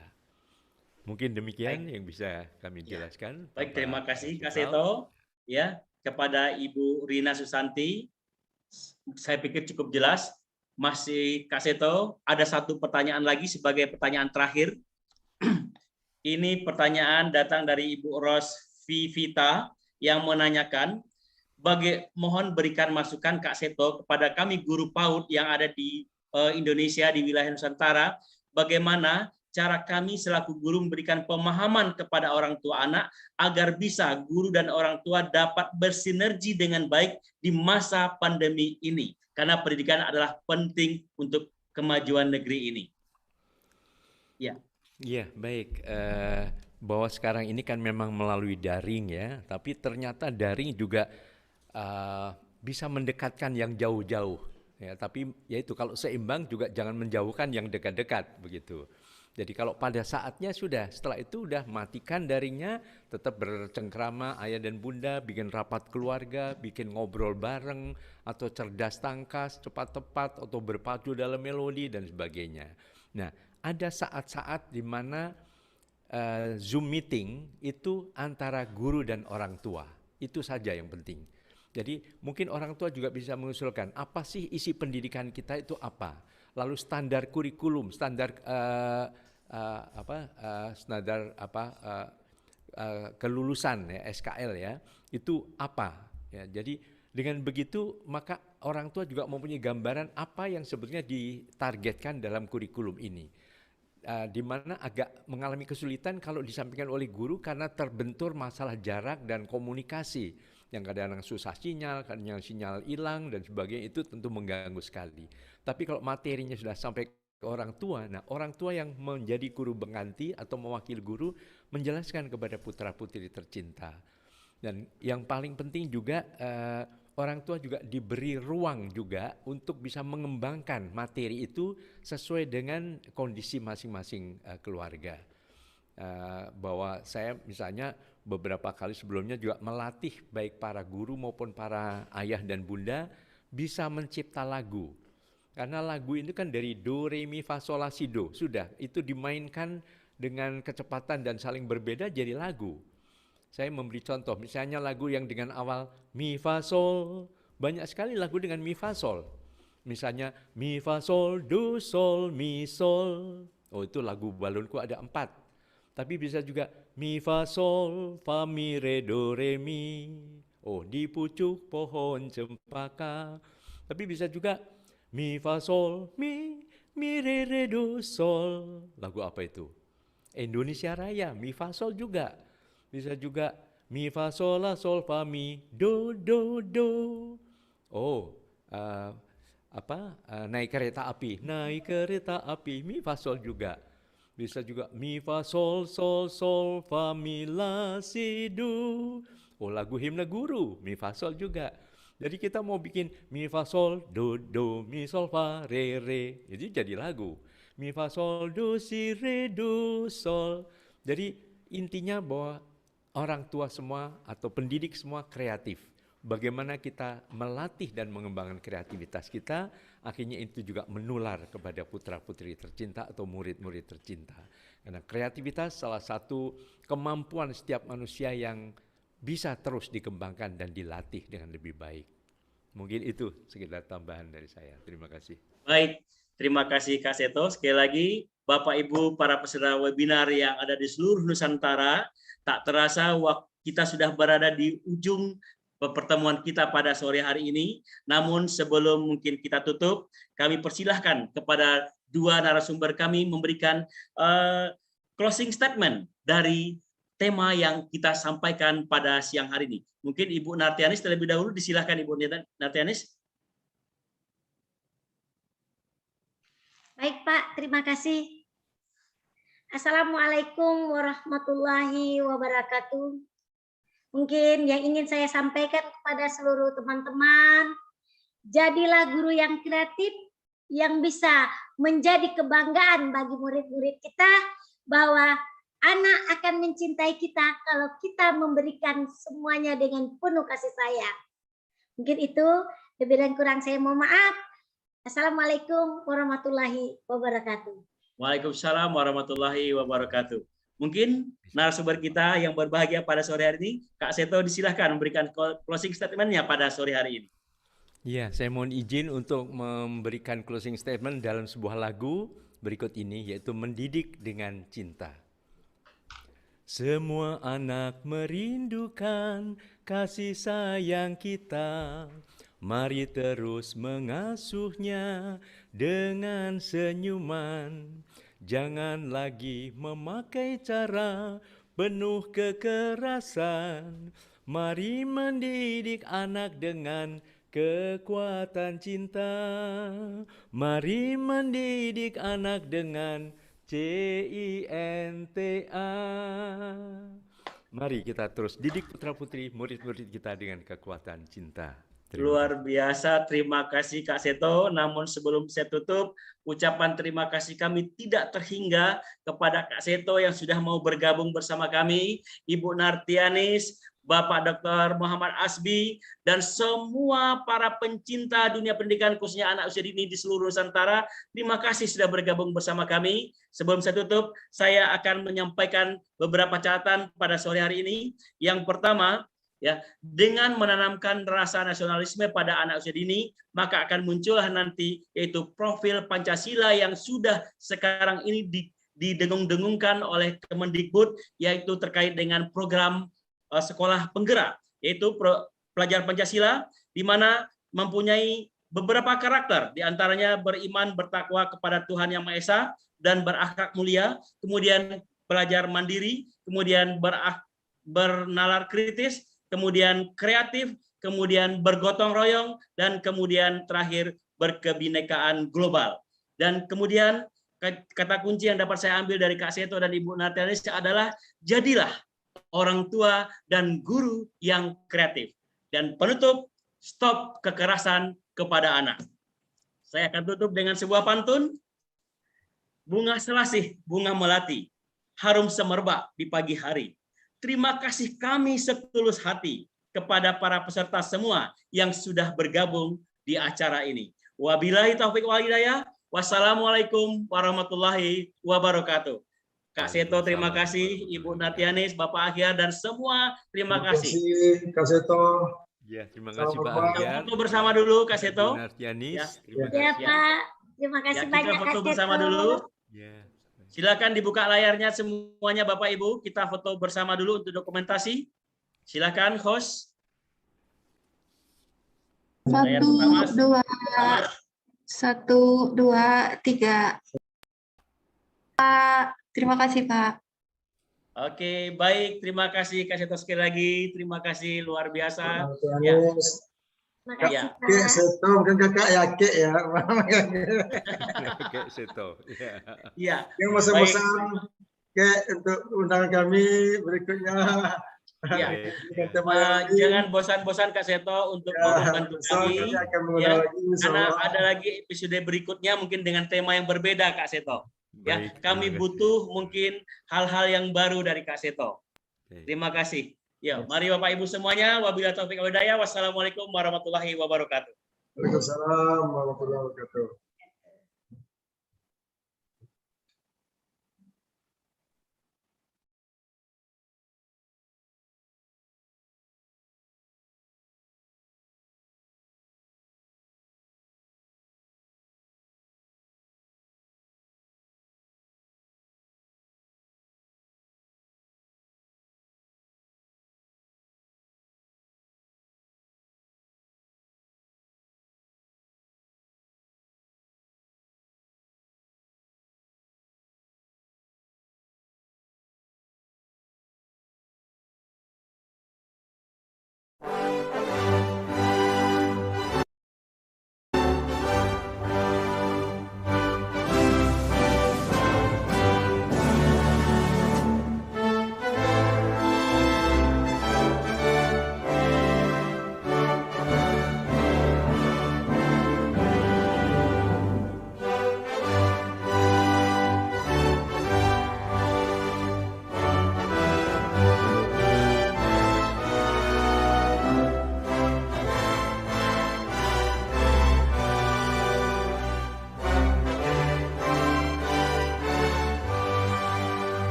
Mungkin demikian yang bisa kami jelaskan. Baik, terima kasih Kak Seto. Ya, kepada Ibu Rina Susanti, saya pikir cukup jelas. Masih Kak Seto, ada satu pertanyaan lagi sebagai pertanyaan terakhir. Ini pertanyaan datang dari Ibu Ros Vivita yang menanyakan, mohon berikan masukan Kak Seto kepada kami guru PAUD yang ada di Indonesia, di wilayah Nusantara, bagaimana cara kami selaku guru memberikan pemahaman kepada orang tua anak agar bisa guru dan orang tua dapat bersinergi dengan baik di masa pandemi ini. Karena pendidikan adalah penting untuk kemajuan negeri ini. Ya. Iya, baik. Bahwa sekarang ini kan memang melalui daring ya, tapi ternyata daring juga bisa mendekatkan yang jauh-jauh. Ya, tapi yaitu kalau seimbang juga jangan menjauhkan yang dekat-dekat begitu. Jadi kalau pada saatnya sudah, setelah itu udah matikan daringnya, tetap bercengkrama ayah dan bunda, bikin rapat keluarga, bikin ngobrol bareng, atau cerdas tangkas, cepat tepat, atau berpacu dalam melodi dan sebagainya. Nah, ada saat-saat di mana Zoom meeting itu antara guru dan orang tua. Itu saja yang penting. Jadi mungkin orang tua juga bisa mengusulkan apa sih isi pendidikan kita itu apa. Lalu standar kurikulum, standar kelulusan ya, SKL ya, itu apa. Ya, jadi dengan begitu maka orang tua juga mempunyai gambaran apa yang sebetulnya ditargetkan dalam kurikulum ini. Di mana agak mengalami kesulitan kalau disampaikan oleh guru karena terbentur masalah jarak dan komunikasi yang kadang-kadang susah sinyal, kadang sinyal hilang dan sebagainya, itu tentu mengganggu sekali. Tapi kalau materinya sudah sampai ke orang tua, nah orang tua yang menjadi guru pengganti atau mewakili guru menjelaskan kepada putra-putri tercinta. Dan yang paling penting juga orang tua juga diberi ruang juga untuk bisa mengembangkan materi itu sesuai dengan kondisi masing-masing keluarga. Bahwa saya misalnya beberapa kali sebelumnya juga melatih baik para guru maupun para ayah dan bunda bisa mencipta lagu. Karena lagu ini kan dari do, re, mi, fa, sol, la, si, do. Sudah, itu dimainkan dengan kecepatan dan saling berbeda jadi lagu. Saya memberi contoh, misalnya lagu yang dengan awal mi, fa, sol. Banyak sekali lagu dengan mi, fa, sol. Misalnya mi, fa, sol, do, sol, mi, sol. Oh, itu lagu balonku ada 4. Tapi bisa juga mi, fa, sol, fa, mi, re, do, re, mi. Oh, di pucuk pohon cempaka. Tapi bisa juga mi, fa, sol, mi, re, re, do, sol. Lagu apa itu? Indonesia Raya, mi, fa, sol juga. Bisa juga mi, fa, sol, la, sol, fa, mi, do, do, do. Oh, naik kereta api. Naik kereta api, mi, fa, sol juga. Bisa juga mi, fa, sol, sol, sol, fa, mi, la, si, do. Oh, lagu himne guru, mi, fa, sol juga. Jadi kita mau bikin mi, fa, sol, do, do, mi, sol, fa, re, re. Jadi jadi lagu. Mi, fa, sol, do, si, re, do, sol. Jadi intinya bahwa orang tua semua atau pendidik semua kreatif. Bagaimana kita melatih dan mengembangkan kreativitas kita, akhirnya itu juga menular kepada putra-putri tercinta atau murid-murid tercinta. Karena kreativitas salah satu kemampuan setiap manusia yang bisa terus dikembangkan dan dilatih dengan lebih baik. Mungkin itu sekedar tambahan dari saya. Terima kasih. Baik, terima kasih Kak Seto. Sekali lagi, Bapak Ibu para peserta webinar yang ada di seluruh Nusantara, tak terasa kita sudah berada di ujung pertemuan kita pada sore hari ini. Namun sebelum mungkin kita tutup, kami persilahkan kepada dua narasumber kami memberikan closing statement dari tema yang kita sampaikan pada siang hari ini. Mungkin Ibu Nartianis terlebih dahulu, disilahkan Ibu Nartianis. Baik Pak, terima kasih. Assalamualaikum warahmatullahi wabarakatuh. Mungkin yang ingin saya sampaikan kepada seluruh teman-teman, jadilah guru yang kreatif, yang bisa menjadi kebanggaan bagi murid-murid kita, bahwa anak akan mencintai kita kalau kita memberikan semuanya dengan penuh kasih sayang. Mungkin itu, lebih dan kurang saya mohon maaf. Assalamualaikum warahmatullahi wabarakatuh. Waalaikumsalam warahmatullahi wabarakatuh. Mungkin narasumber kita yang berbahagia pada sore hari ini, Kak Seto disilahkan memberikan closing statement-nya pada sore hari ini. Ya, saya mohon izin untuk memberikan closing statement dalam sebuah lagu berikut ini, yaitu Mendidik dengan Cinta. Semua anak merindukan kasih sayang kita, mari terus mengasuhnya dengan senyuman. Jangan lagi memakai cara penuh kekerasan. Mari mendidik anak dengan kekuatan cinta. Mari mendidik anak dengan CINTA. Mari kita terus didik putra-putri, murid-murid kita dengan kekuatan cinta. Luar biasa, terima kasih Kak Seto. Namun sebelum saya tutup, ucapan terima kasih kami tidak terhingga kepada Kak Seto yang sudah mau bergabung bersama kami, Ibu Nartianis, Bapak Dr. Muhammad Asbi, dan semua para pencinta dunia pendidikan khususnya anak usia dini di seluruh Nusantara. Terima kasih sudah bergabung bersama kami. Sebelum saya tutup, saya akan menyampaikan beberapa catatan pada sore hari ini. Yang pertama, ya, dengan menanamkan rasa nasionalisme pada anak usia dini, maka akan muncullah nanti yaitu profil Pancasila yang sudah sekarang ini didengung-dengungkan oleh Kemendikbud, yaitu terkait dengan program sekolah penggerak, yaitu pelajar Pancasila, di mana mempunyai beberapa karakter, diantaranya beriman, bertakwa kepada Tuhan Yang Maha Esa, dan berakhlak mulia, kemudian belajar mandiri, kemudian bernalar kritis, kemudian kreatif, kemudian bergotong royong, dan kemudian terakhir berkebinekaan global. Dan kemudian kata kunci yang dapat saya ambil dari Kak Seto dan Ibu Nartianis adalah jadilah orang tua dan guru yang kreatif. Dan penutup, stop kekerasan kepada anak. Saya akan tutup dengan sebuah pantun. Bunga selasih, bunga melati, harum semerbak di pagi hari. Terima kasih kami setulus hati kepada para peserta semua yang sudah bergabung di acara ini. Wabillahi taufiq wal hidayah. Wassalamualaikum warahmatullahi wabarakatuh. Kak Seto, terima kasih. Ibu Nartianis, Bapak Ahyar, dan semua terima kasih. Terima kasih, Kak Seto. Ya, terima kasih Pak Ahyar. Foto bersama dulu, Kak Seto. Nartianis, Ya. terima Ya kasih. Pak, terima kasih Ya, banyak kita foto Kak bersama Seto. dulu. Ya. Silakan dibuka layarnya semuanya Bapak Ibu. Kita foto bersama dulu untuk dokumentasi. Silakan host. Layar pertama. 1, 2, 3. Pak, terima kasih Pak. Oke, baik. Terima kasih Kak Seto sekali lagi. Terima kasih luar biasa. Ya. Terima kasih Ya. Kak Pak. Seto, bukan kakak ya, Kek ya. Oke, Seto. Ya. Iya. Yang pesan-pesan Kek untuk undangan kami berikutnya. Ya. Dengan tema yang lain. Jangan bosan-bosan Kak Seto untuk membantu besok kami. kami akan Ya, mengundang lagi, karena insyaallah. ada lagi episode berikutnya mungkin dengan tema yang berbeda Kak Seto. Ya, Baik, kami terima kasih. butuh mungkin hal-hal yang baru dari Kak Seto. Baik. Terima kasih. Ya, mari Bapak Ibu semuanya. Wabillahi taufiq wal hidayah. Wassalamualaikum warahmatullahi wabarakatuh. Waalaikumsalam warahmatullahi wabarakatuh.